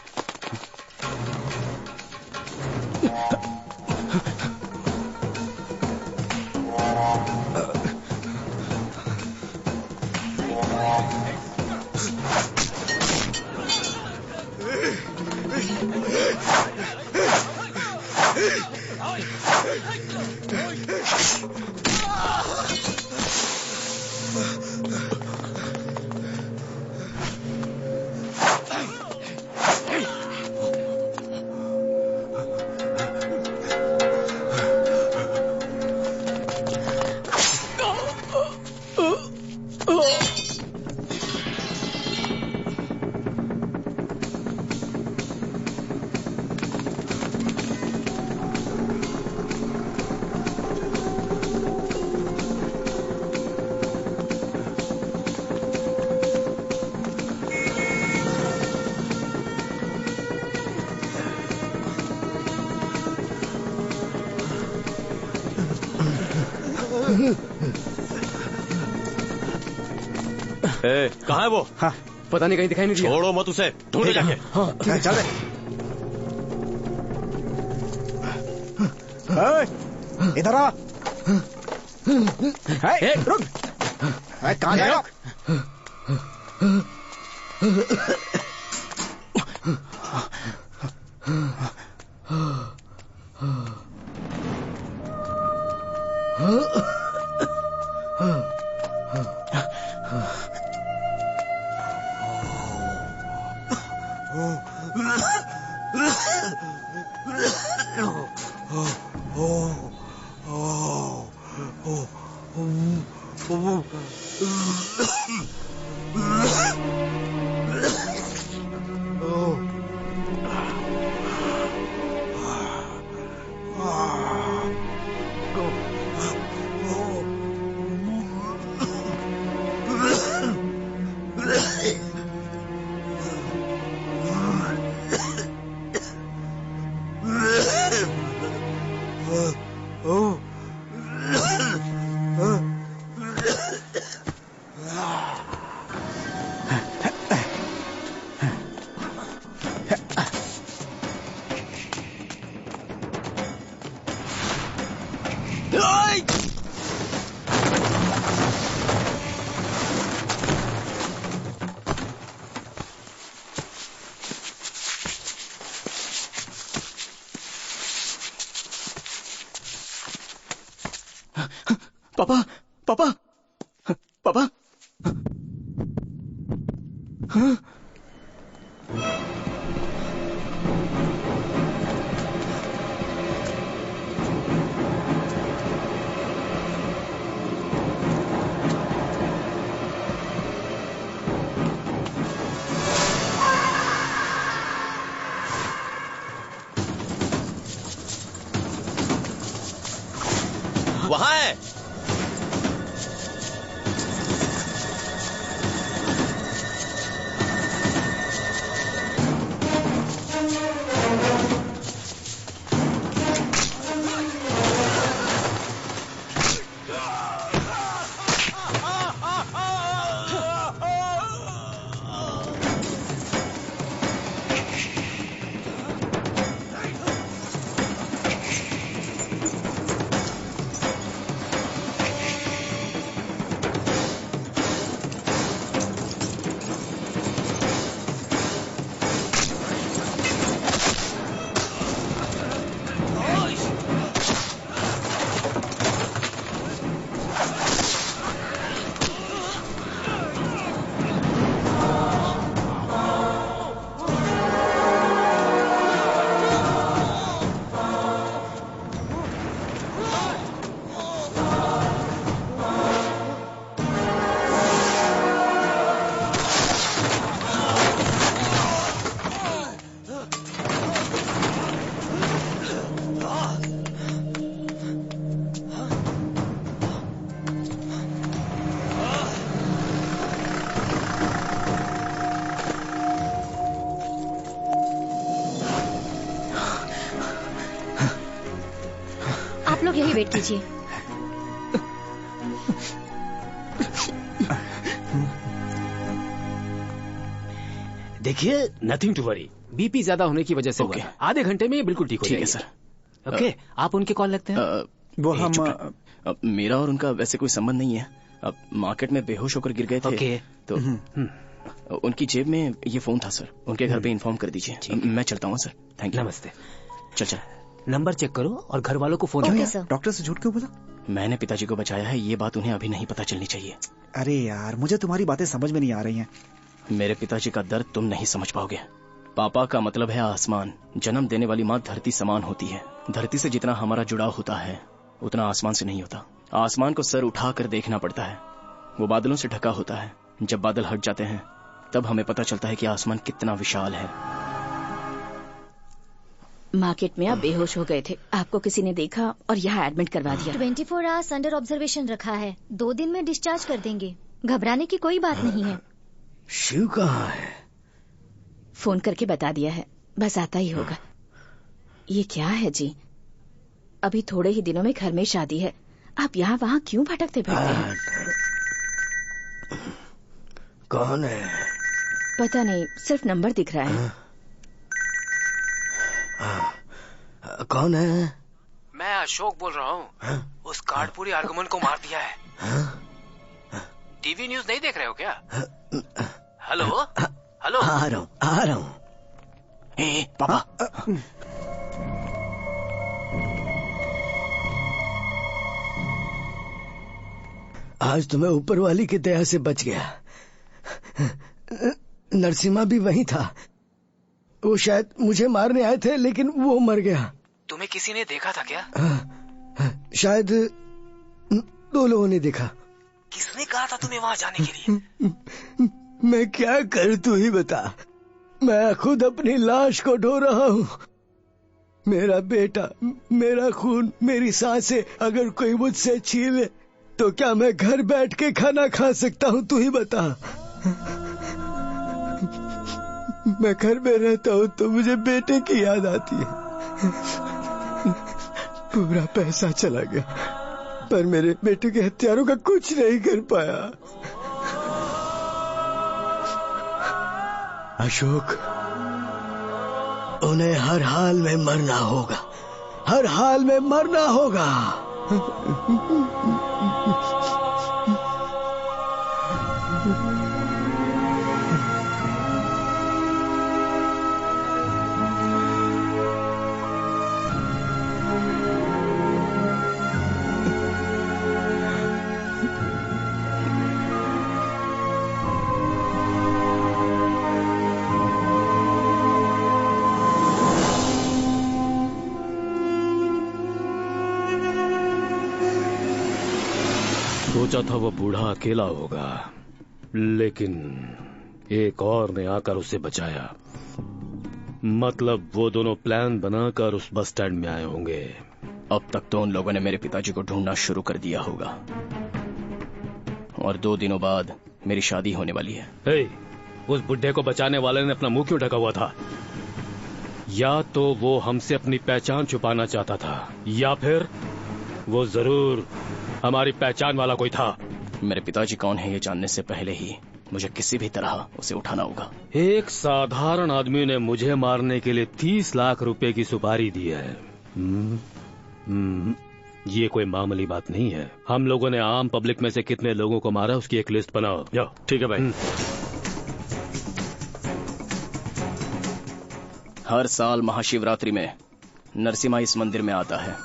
Speaker 10: कहाँ है वो?
Speaker 1: हाँ, पता नहीं, कहीं दिखाई नहीं दिया।
Speaker 10: छोड़ो मत उसे, ढूंढो जाके।
Speaker 5: हाँ, ठीक है, चल दे। इधर आ। रुक। कहाँ जाएगा?
Speaker 3: पापा पापा पापा हाँ?
Speaker 10: वहां है।
Speaker 11: आप लोग यही वेट कीजिए।
Speaker 7: देखिए, नथिंग टू वरी, बीपी ज्यादा होने की वजह से हुआ। आधे घंटे में ये बिल्कुल ठीक हो जाएगी।
Speaker 3: ठीक है सर।
Speaker 7: ओके, आप उनके कॉल लगते हैं?
Speaker 3: वो हम मेरा और उनका वैसे कोई संबंध नहीं है। अब मार्केट में बेहोश होकर गिर गए थे तो उनकी जेब में ये फोन था सर। उनके घर पे इन्फॉर्म कर दीजिए। मैं चलता हूँ सर। Thank you.
Speaker 7: नमस्ते।
Speaker 3: चल
Speaker 7: नंबर चेक करो और घर वालों को फोन
Speaker 5: करो। डॉक्टर से झूठ क्यों बोला?
Speaker 3: मैंने पिताजी को बचाया है, ये बात उन्हें अभी नहीं पता चलनी चाहिए।
Speaker 5: अरे यार, मुझे तुम्हारी बातें समझ में नहीं आ रही हैं।
Speaker 3: मेरे पिताजी का दर्द तुम नहीं समझ पाओगे। पापा का मतलब है आसमान। जन्म देने वाली माँ धरती समान होती है। धरती से जितना हमारा जुड़ाव होता है उतना आसमान से नहीं होता। आसमान को सर उठाकर देखना पड़ता है। वो बादलों से ढका होता है। जब बादल हट जाते हैं तब हमें पता चलता है कि आसमान कितना विशाल है।
Speaker 6: मार्केट में आप बेहोश हो गए थे, आपको किसी ने देखा और यहाँ एडमिट करवा दिया।
Speaker 11: 24 आवर्स अंडर ऑब्जर्वेशन रखा है। 2 दिन में डिस्चार्ज कर देंगे। घबराने की कोई बात नहीं है।
Speaker 4: शिव कहाँ है?
Speaker 6: फोन करके बता दिया है, बस आता ही होगा। ये क्या है जी, अभी थोड़े ही दिनों में घर में शादी है, आप यहाँ वहाँ क्यों भटकते फिरते हैं?
Speaker 4: कौन है?
Speaker 6: पता नहीं, सिर्फ नंबर दिख रहा है।
Speaker 4: कौन है?
Speaker 7: मैं अशोक बोल रहा हूँ। उस कार्डपुरी आर्गुमेंट को मार दिया है। टीवी न्यूज नहीं देख रहे हो क्या? हेलो हेलो,
Speaker 4: आ रहा हूँ।
Speaker 3: पापा,
Speaker 4: आज तो मैं ऊपर वाली की दया से बच गया। नरसिम्हा भी वहीं था। वो शायद मुझे मारने आए थे लेकिन वो मर गया।
Speaker 7: तुम्हें किसी ने देखा था क्या?
Speaker 4: शायद 2 लोगों ने देखा।
Speaker 7: किसने कहा था तुम्हें वहां जाने के लिए?
Speaker 4: मैं क्या करूं, तू ही बता। मैं खुद अपनी लाश को ढो रहा हूँ। मेरा बेटा, मेरा खून, मेरी सांसें अगर कोई मुझसे छीन ले तो क्या मैं घर बैठ के खाना खा सकता हूँ? तू ही बता। मैं घर में रहता हूँ तो मुझे बेटे की याद आती है। पूरा पैसा चला गया पर मेरे बेटे के हत्यारों का कुछ नहीं कर पाया। अशोक, उन्हें हर हाल में मरना होगा, हर हाल में मरना होगा।
Speaker 1: सोचा था वो बूढ़ा अकेला होगा, लेकिन एक और ने आकर उसे बचाया। मतलब वो दोनों प्लान बनाकर उस बस स्टैंड में आए होंगे।
Speaker 3: अब तक तो उन लोगों ने मेरे पिताजी को ढूंढना शुरू कर दिया होगा, और 2 दिनों बाद मेरी शादी होने वाली है।
Speaker 1: हे, उस बुढ़े को बचाने वाले ने अपना मुंह क्यों ढका हुआ था? या तो वो हमसे अपनी पहचान छुपाना चाहता था, या फिर वो जरूर हमारी पहचान वाला कोई था।
Speaker 3: मेरे पिताजी कौन है ये जानने से पहले ही मुझे किसी भी तरह उसे उठाना होगा।
Speaker 1: एक साधारण आदमी ने मुझे मारने के लिए 30 लाख रुपए की सुपारी दी है। ये कोई मामूली बात नहीं है। हम लोगों ने आम पब्लिक में से कितने लोगों को मारा उसकी एक लिस्ट बनाओ। जाओ।
Speaker 10: ठीक है भाई।
Speaker 3: हर साल महाशिवरात्रि में नरसिम्हा इस मंदिर में आता है।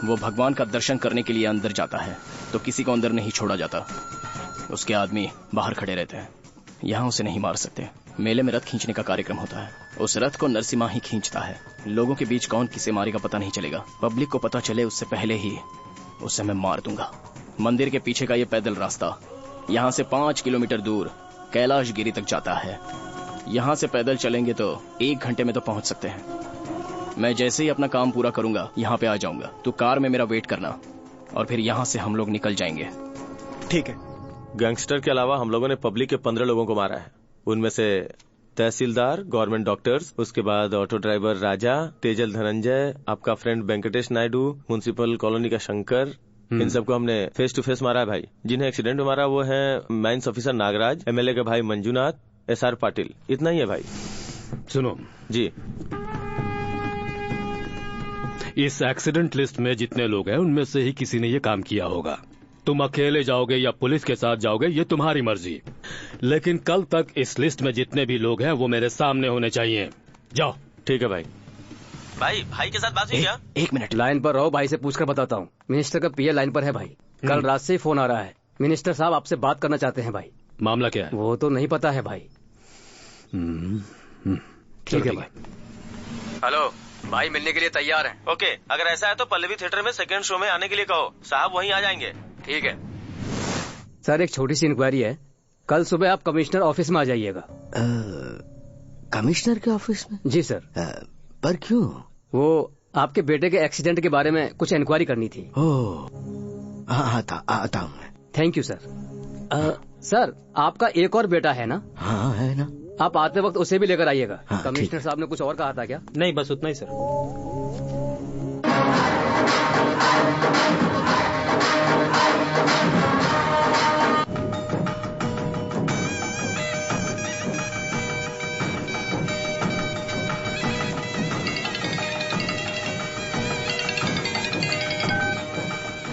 Speaker 3: वो भगवान का दर्शन करने के लिए अंदर जाता है तो किसी को अंदर नहीं छोड़ा जाता। उसके आदमी बाहर खड़े रहते हैं, यहाँ उसे नहीं मार सकते। मेले में रथ खींचने का कार्यक्रम होता है, उस रथ को नरसिम्हा ही खींचता है। लोगों के बीच कौन किसे मारेगा पता नहीं चलेगा। पब्लिक को पता चले उससे पहले ही उसे मैं मार दूंगा। मंदिर के पीछे का ये पैदल रास्ता यहाँ से 5 किलोमीटर दूर कैलाश गिरी तक जाता है। यहाँ से पैदल चलेंगे तो 1 घंटे में तो पहुंच सकते हैं। मैं जैसे ही अपना काम पूरा करूंगा यहाँ पे आ जाऊंगा। तू कार में मेरा वेट करना और फिर यहाँ से हम लोग निकल जाएंगे।
Speaker 5: ठीक है।
Speaker 10: गैंगस्टर के अलावा हम लोगों ने पब्लिक के 15 लोगों को मारा है। उनमें से तहसीलदार, गवर्नमेंट डॉक्टर्स, उसके बाद ऑटो ड्राइवर राजा, तेजल धनंजय, आपका friend Venkatesh Naidu, municipal colony का शंकर, इन सबको हमने फेस टू फेस मारा है भाई। जिन्हें एक्सीडेंट में मारा वो है माइंस ऑफिसर नागराज, एमएलए के भाई मंजूनाथ, SR पाटिल। इतना ही है भाई।
Speaker 1: सुनो
Speaker 10: जी,
Speaker 1: इस एक्सीडेंट लिस्ट में जितने लोग हैं उनमें से ही किसी ने ये काम किया होगा। तुम अकेले जाओगे या पुलिस के साथ जाओगे ये तुम्हारी मर्जी, लेकिन कल तक इस लिस्ट में जितने भी लोग हैं वो मेरे सामने होने चाहिए। जाओ।
Speaker 10: ठीक है भाई। भाई के साथ बात हुई क्या?
Speaker 7: 1 मिनट लाइन पर रहो, भाई से पूछकर बताता हूँ। मिनिस्टर का PA लाइन पर है भाई। कल रात से ही फोन आ रहा है। मिनिस्टर साहब आपसे बात करना चाहते हैं भाई।
Speaker 1: मामला क्या है?
Speaker 7: वो तो नहीं पता है भाई। ठीक है भाई।
Speaker 3: हेलो
Speaker 7: भाई, मिलने के लिए तैयार हैं।
Speaker 10: ओके, अगर ऐसा है तो पल्लवी थिएटर में सेकंड शो में आने के लिए कहो, साहब वहीं आ जाएंगे।
Speaker 3: ठीक है
Speaker 7: सर, एक छोटी सी इंक्वायरी है। कल सुबह आप कमिश्नर ऑफिस में आ जाइएगा।
Speaker 4: कमिश्नर के ऑफिस में?
Speaker 7: जी सर।
Speaker 4: पर क्यों?
Speaker 7: वो आपके बेटे के एक्सीडेंट के बारे में कुछ इंक्वायरी करनी थी।
Speaker 4: आता हूँ मैं।
Speaker 7: Thank you sir. सर, आपका एक और बेटा है ना?
Speaker 4: हाँ है ना।
Speaker 7: आप आते वक्त उसे भी लेकर आइएगा।
Speaker 4: हाँ,
Speaker 7: कमिश्नर साहब ने कुछ और कहा था क्या?
Speaker 10: नहीं, बस उतना ही सर।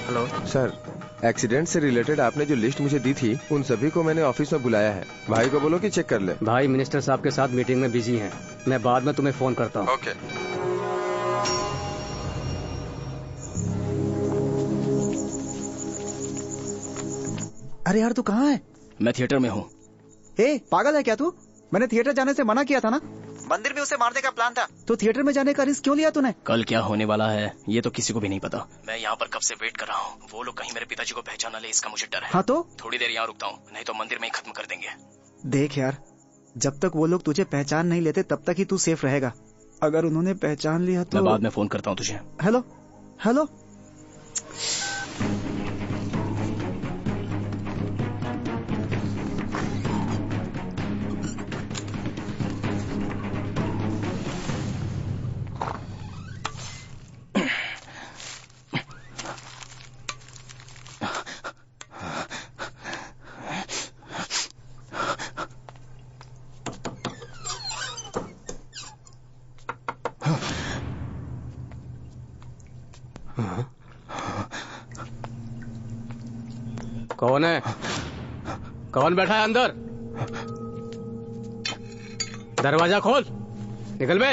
Speaker 2: हेलो सर, एक्सीडेंट से रिलेटेड आपने जो लिस्ट मुझे दी थी उन सभी को मैंने ऑफिस में बुलाया है। भाई को बोलो कि चेक कर ले।
Speaker 7: भाई मिनिस्टर साहब के साथ मीटिंग में बिजी हैं। मैं बाद में तुम्हें फोन करता हूँ।
Speaker 2: ओके।
Speaker 5: अरे यार तू कहाँ है?
Speaker 3: मैं थिएटर में हूँ।
Speaker 5: पागल है क्या तू? मैंने थिएटर जाने से मना किया था ना। मंदिर में उसे मारने का प्लान था, तो थिएटर में जाने का रिस्क क्यों लिया तूने?
Speaker 3: कल क्या होने वाला है ये तो किसी को भी नहीं पता। मैं यहाँ पर कब से वेट कर रहा हूँ। वो लोग कहीं मेरे पिताजी को पहचान ना ले, इसका मुझे डर है।
Speaker 5: हाँ तो
Speaker 3: थोड़ी देर यहाँ रुकता हूँ, नहीं तो मंदिर में ही खत्म कर देंगे।
Speaker 5: देख यार, जब तक वो लोग तुझे पहचान नहीं लेते तब तक ही तू सेफ रहेगा। अगर उन्होंने पहचान लिया तो
Speaker 3: मैं बाद में फोन करता हूँ तुझे।
Speaker 5: Hello hello.
Speaker 1: कौन है? कौन बैठा है अंदर? दरवाजा खोल। निकल बे।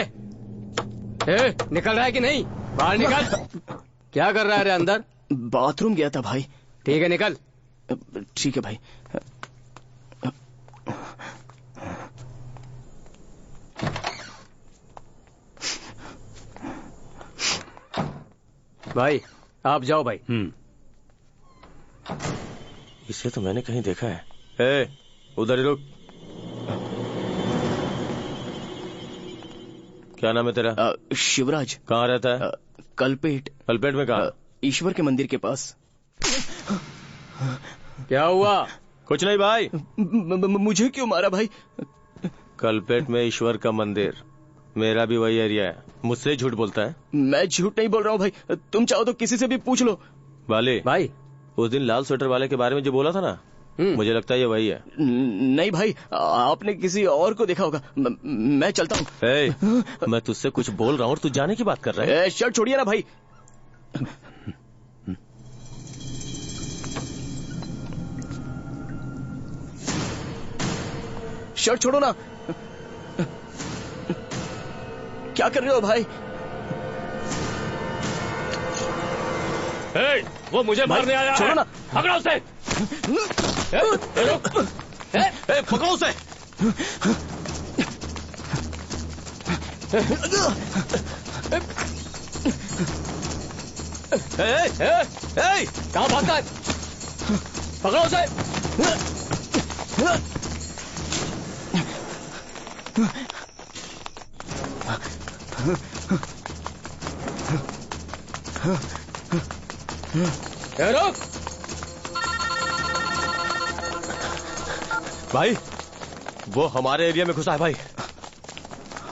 Speaker 1: निकल रहा है कि नहीं? बाहर निकल। क्या कर रहा है रे अंदर?
Speaker 3: बाथरूम गया था भाई।
Speaker 1: ठीक है, निकल।
Speaker 3: ठीक है भाई।
Speaker 1: भाई आप जाओ भाई।
Speaker 10: इसे तो मैंने कहीं देखा है। उधर ही रुक। क्या नाम है तेरा?
Speaker 3: शिवराज।
Speaker 10: कहाँ रहता है?
Speaker 3: कलपेट।
Speaker 10: कलपेट में कहाँ?
Speaker 3: ईश्वर के मंदिर के पास।
Speaker 1: क्या हुआ?
Speaker 10: कुछ नहीं भाई।
Speaker 3: मुझे क्यों मारा भाई?
Speaker 10: कलपेट में ईश्वर का मंदिर, मेरा भी वही एरिया है। मुझसे झूठ बोलता है?
Speaker 3: मैं झूठ नहीं बोल रहा हूँ भाई, तुम चाहो तो किसी से भी पूछ लो।
Speaker 10: वाले
Speaker 1: भाई,
Speaker 10: उस दिन लाल स्वेटर वाले के बारे में जो बोला था ना, मुझे लगता है ये वही है।
Speaker 3: नहीं भाई, आपने किसी और को देखा होगा। मैं चलता हूँ।
Speaker 10: मैं तुझसे कुछ बोल रहा हूँ और तू जाने की बात कर रहा है।
Speaker 3: शर्ट छोड़िए ना भाई। शर्ट छोड़ो ना। क्या कर रहे हो भाई?
Speaker 1: वो मुझे मारने आया है।
Speaker 3: छोड़ो ना।
Speaker 1: पकड़ो उसे।
Speaker 10: पकड़ो उसे।
Speaker 1: कहाँ भागता है? पकड़ो उसे। रुक
Speaker 10: भाई, वो हमारे एरिया में घुसा है भाई।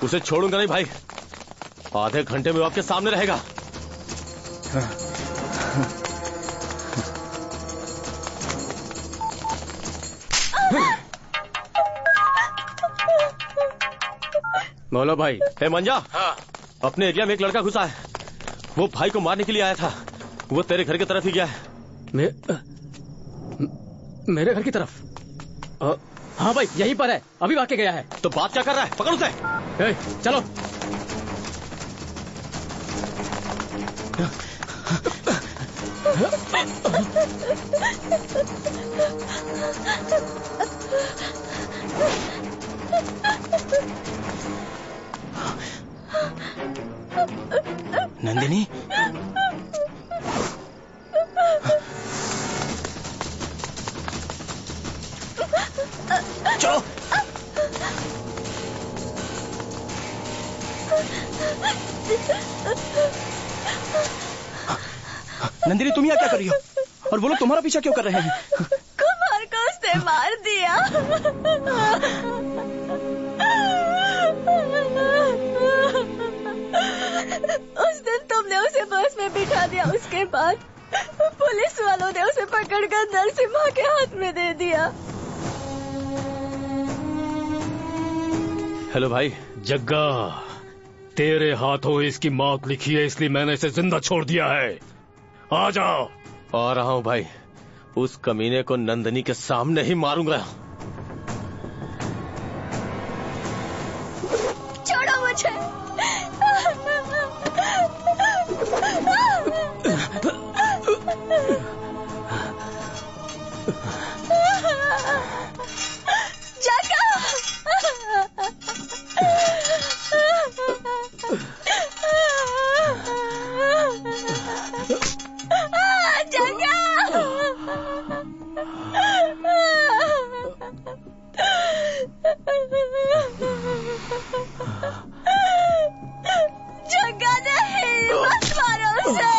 Speaker 10: उसे छोड़ूंगा नहीं भाई। आधे घंटे में वो आपके सामने रहेगा।
Speaker 1: बोलो भाई।
Speaker 10: मंजा। हाँ। अपने एरिया में एक लड़का घुसा है। वो भाई को मारने के लिए आया था। वो तेरे घर की तरफ ही गया है।
Speaker 1: मेरे घर की तरफ? हाँ भाई, यहीं पर है। अभी भाग के गया है।
Speaker 10: तो बात क्या कर रहा है? पकड़ उसे।
Speaker 1: चलो।
Speaker 3: नंदिनी, चलो। नंदिनी, तुम यहाँ क्या कर रही हो? और वो लोग तुम्हारा पीछा क्यों कर रहे हैं?
Speaker 6: कुमार को उसने मार दिया। उस दिन तुमने उसे बस में बिठा दिया। उसके बाद पुलिस वालों ने उसे पकड़कर नरसिम्हा के हाथ में दे दिया।
Speaker 10: हेलो भाई।
Speaker 1: जग्गा, तेरे हाथों इसकी मौत लिखी है, इसलिए मैंने इसे जिंदा छोड़ दिया है। आ जाओ।
Speaker 10: आ रहा हूँ भाई। उस कमीने को नंदिनी के सामने ही मारूंगा।
Speaker 6: छोड़ो मुझे। जग्गा, जग्गा नहीं, मत मारो उसे।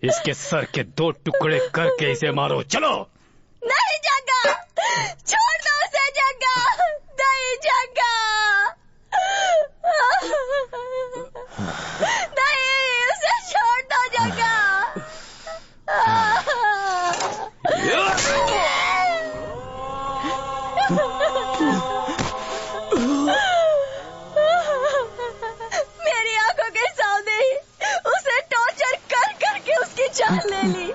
Speaker 1: इसके सर के 2 टुकड़े करके इसे मारो। चलो।
Speaker 6: नहीं जग्गा, छोड़ दो उसे जग्गा, नहीं जग्गा, नहीं उसे छोड़ दो जग्गा। मेरी आंखों के सामने ही उसे टॉर्चर कर करके उसकी जान ले ली।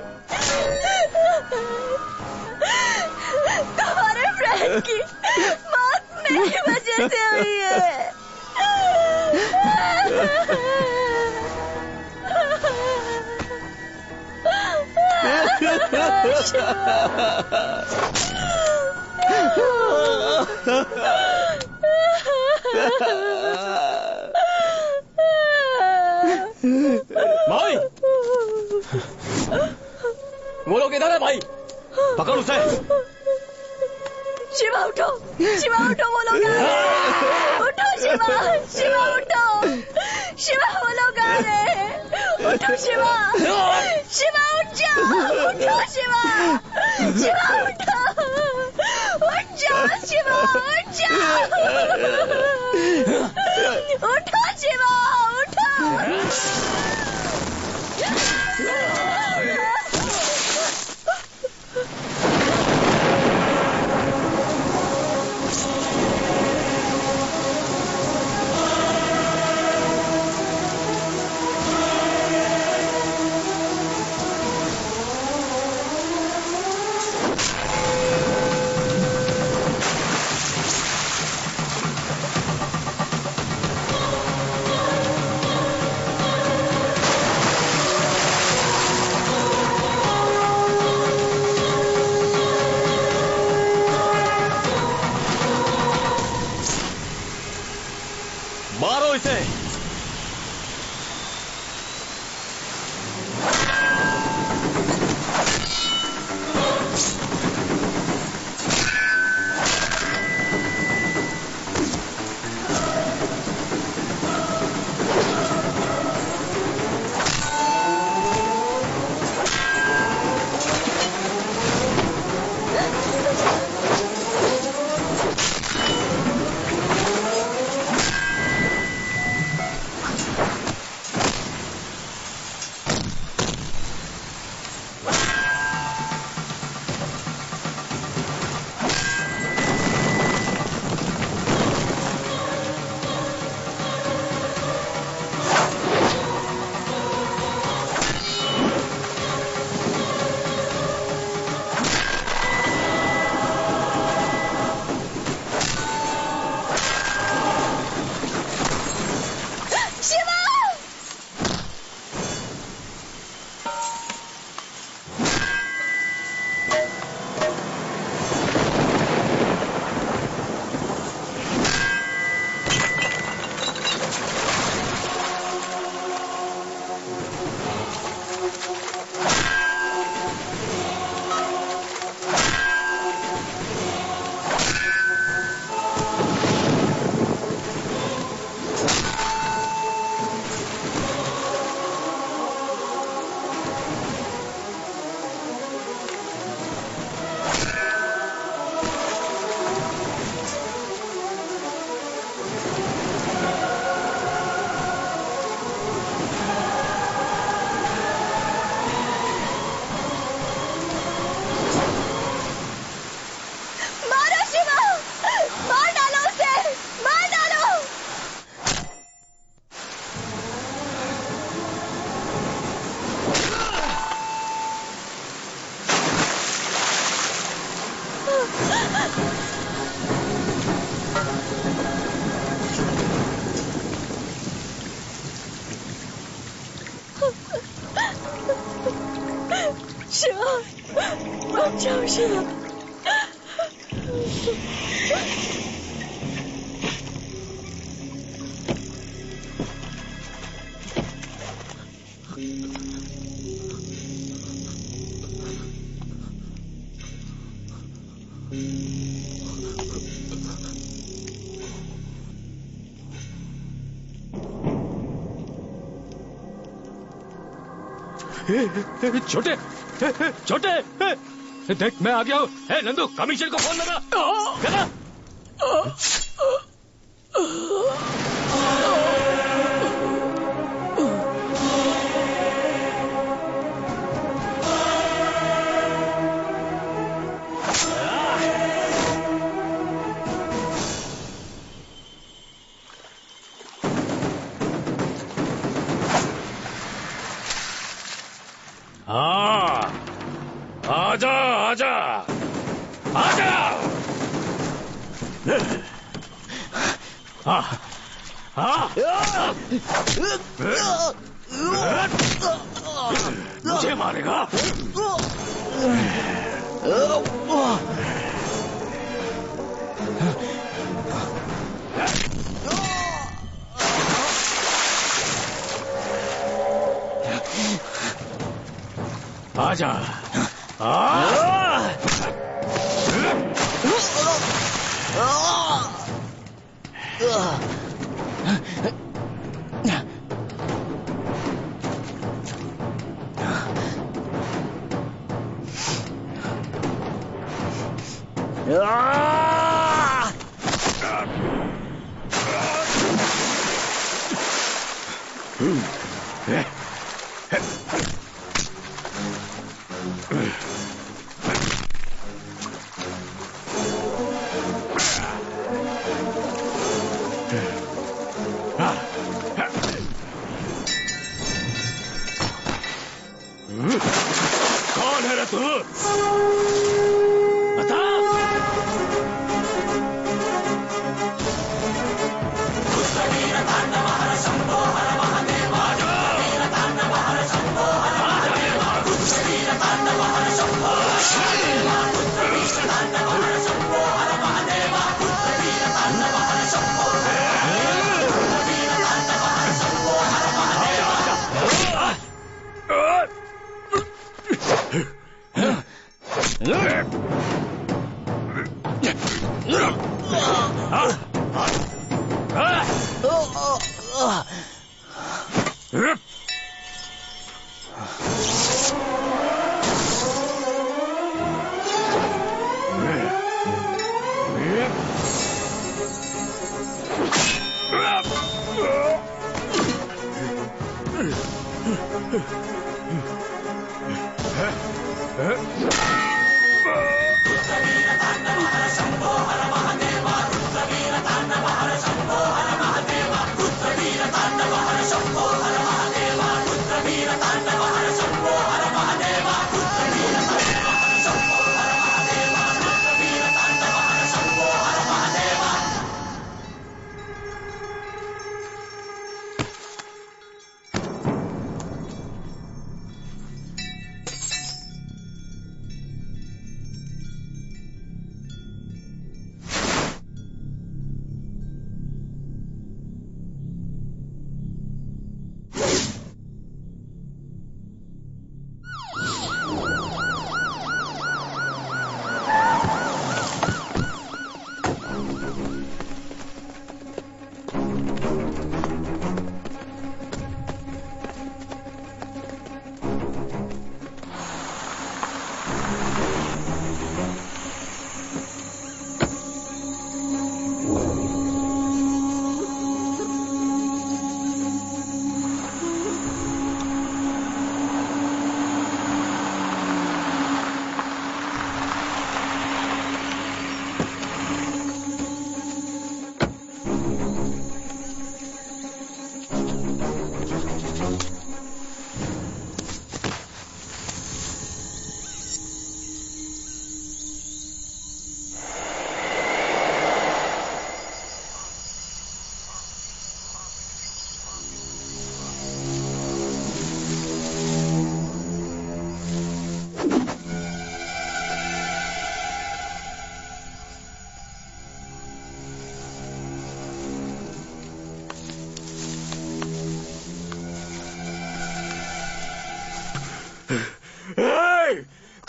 Speaker 6: तुम्हारे फ्रेंड की मौत मेरी वजह से हुई है।
Speaker 3: भाई, वो लोग इधर है भाई, पकड़ उसे।
Speaker 6: शिवा उठो, शिवा उठो, वो लोग आ रहे हैं। उठो शिवा, शिवा उठो, शिवा वो लोग आ रहे हैं। उठो शिवा, शिवा उठ जाओ, उठो शिवा, शिवा उठो, उठ जाओ शिवा, उठ जाओ, उठो शिवा, उठो।
Speaker 3: मारो इसे। शिवा, मत जाओ शिवा।
Speaker 1: छोटे छोटे देख मैं आ गया हूँ। नंदू कमीशन को फोन लगा। चला। आजा आजा आजा। मुझे मारेगा? आजा। कौन है रे तू? बता।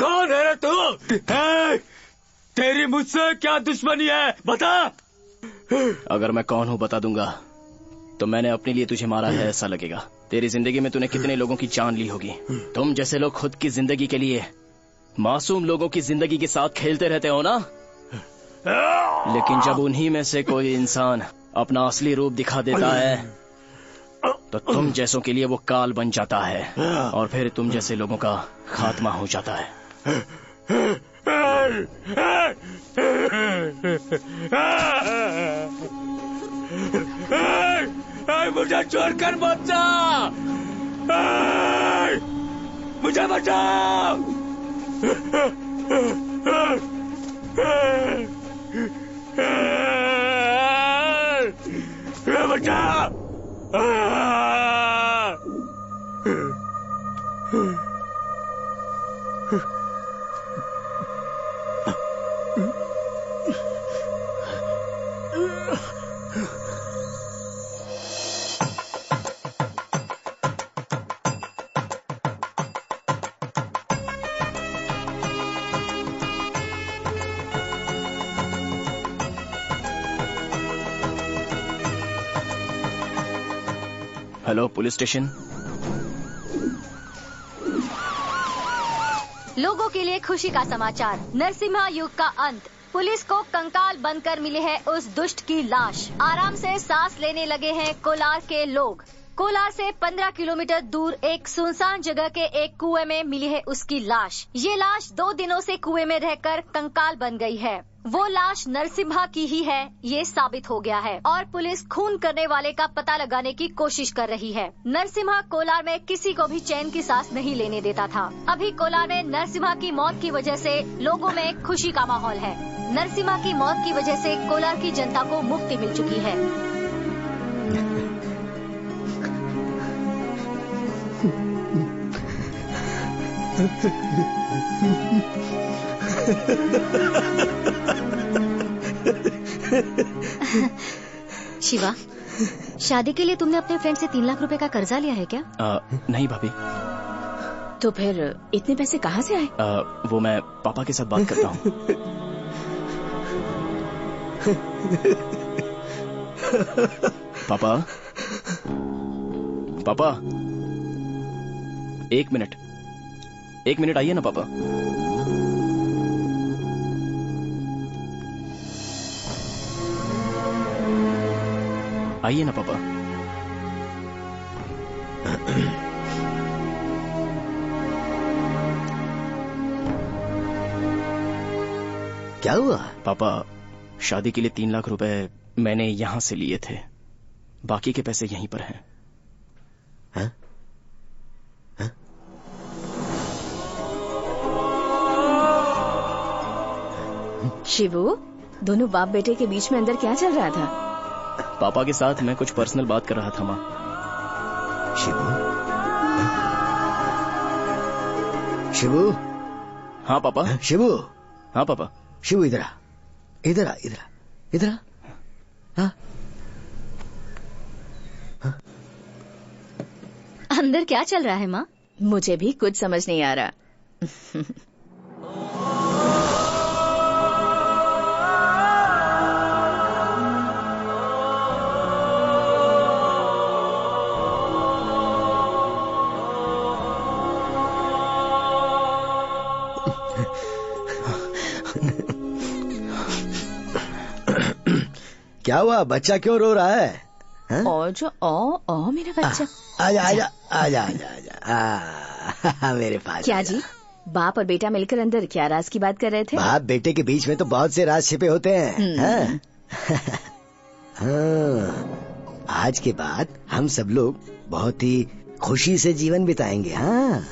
Speaker 1: कौन है रे तू? तेरी मुझसे क्या दुश्मनी है? बता।
Speaker 3: अगर मैं कौन हूं बता दूंगा तो मैंने अपने लिए तुझे मारा है ऐसा लगेगा। तेरी जिंदगी में तूने कितने लोगों की जान ली होगी। तुम जैसे लोग खुद की जिंदगी के लिए मासूम लोगों की जिंदगी के साथ खेलते रहते हो ना, लेकिन जब उन्हीं में से कोई इंसान अपना असली रूप दिखा देता है तो तुम जैसों के लिए वो काल बन जाता है और फिर तुम जैसे लोगों का खात्मा हो जाता है।
Speaker 1: मुझे छोड़कर मत जा, मुझे बचाओ। बचाओ।
Speaker 3: Hello police station.
Speaker 11: लोगों के लिए खुशी का समाचार, नरसिम्हा युग का अंत। पुलिस को कंकाल बनकर मिली है उस दुष्ट की लाश। आराम से सांस लेने लगे हैं कोलार के लोग। कोलार से 15 किलोमीटर दूर एक सुनसान जगह के एक कुएं में मिली है उसकी लाश। ये लाश 2 दिनों से कुएं में रहकर कंकाल बन गई है। वो लाश नरसिम्हा की ही है, ये साबित हो गया है और पुलिस खून करने वाले का पता लगाने की कोशिश कर रही है। नरसिम्हा कोलार में किसी को भी चैन की सांस नहीं लेने देता था। अभी कोलार में नरसिम्हा की मौत की वजह से लोगों में खुशी का माहौल है। नरसिम्हा की मौत की वजह से कोलार की जनता को मुक्ति मिल चुकी है। शिवा, शादी के लिए तुमने अपने फ्रेंड से 3 लाख रुपए का कर्जा लिया है क्या?
Speaker 3: नहीं भाभी।
Speaker 6: तो फिर इतने पैसे कहाँ से आए?
Speaker 3: वो मैं पापा के साथ बात करता हूँ। पापा, पापा, एक मिनट आइए ना पापा। आइए ना पापा।
Speaker 9: क्या हुआ?
Speaker 3: पापा, शादी के लिए 3 लाख रुपए मैंने यहां से लिए थे, बाकी के पैसे यहीं पर हैं।
Speaker 9: हाँ? हाँ?
Speaker 6: शिवू, दोनों बाप बेटे के बीच में अंदर क्या चल रहा था?
Speaker 3: पापा के साथ मैं कुछ पर्सनल बात कर रहा था माँ।
Speaker 9: शिवू? शिवू?
Speaker 3: हाँ पापा।
Speaker 9: शिवू?
Speaker 3: हाँ पापा।
Speaker 9: शिवू, इधर आ, इधर आ, इधर आ, इधर आ। हाँ? हाँ?
Speaker 11: अंदर क्या चल रहा है माँ?
Speaker 6: मुझे भी कुछ समझ नहीं आ रहा।
Speaker 9: क्या हुआ? बच्चा क्यों रो रहा है? हाँ?
Speaker 6: और जो ओ मेरा बच्चा।
Speaker 9: आजा आजा आजा आजा आजा मेरे पास।
Speaker 6: क्या जी, बाप और बेटा मिलकर अंदर क्या राज की बात कर रहे थे?
Speaker 9: बाप बेटे के बीच में तो बहुत से राज छिपे होते हैं। हाँ? हाँ, आज के बाद हम सब लोग बहुत ही खुशी से जीवन बिताएंगे। हाँ।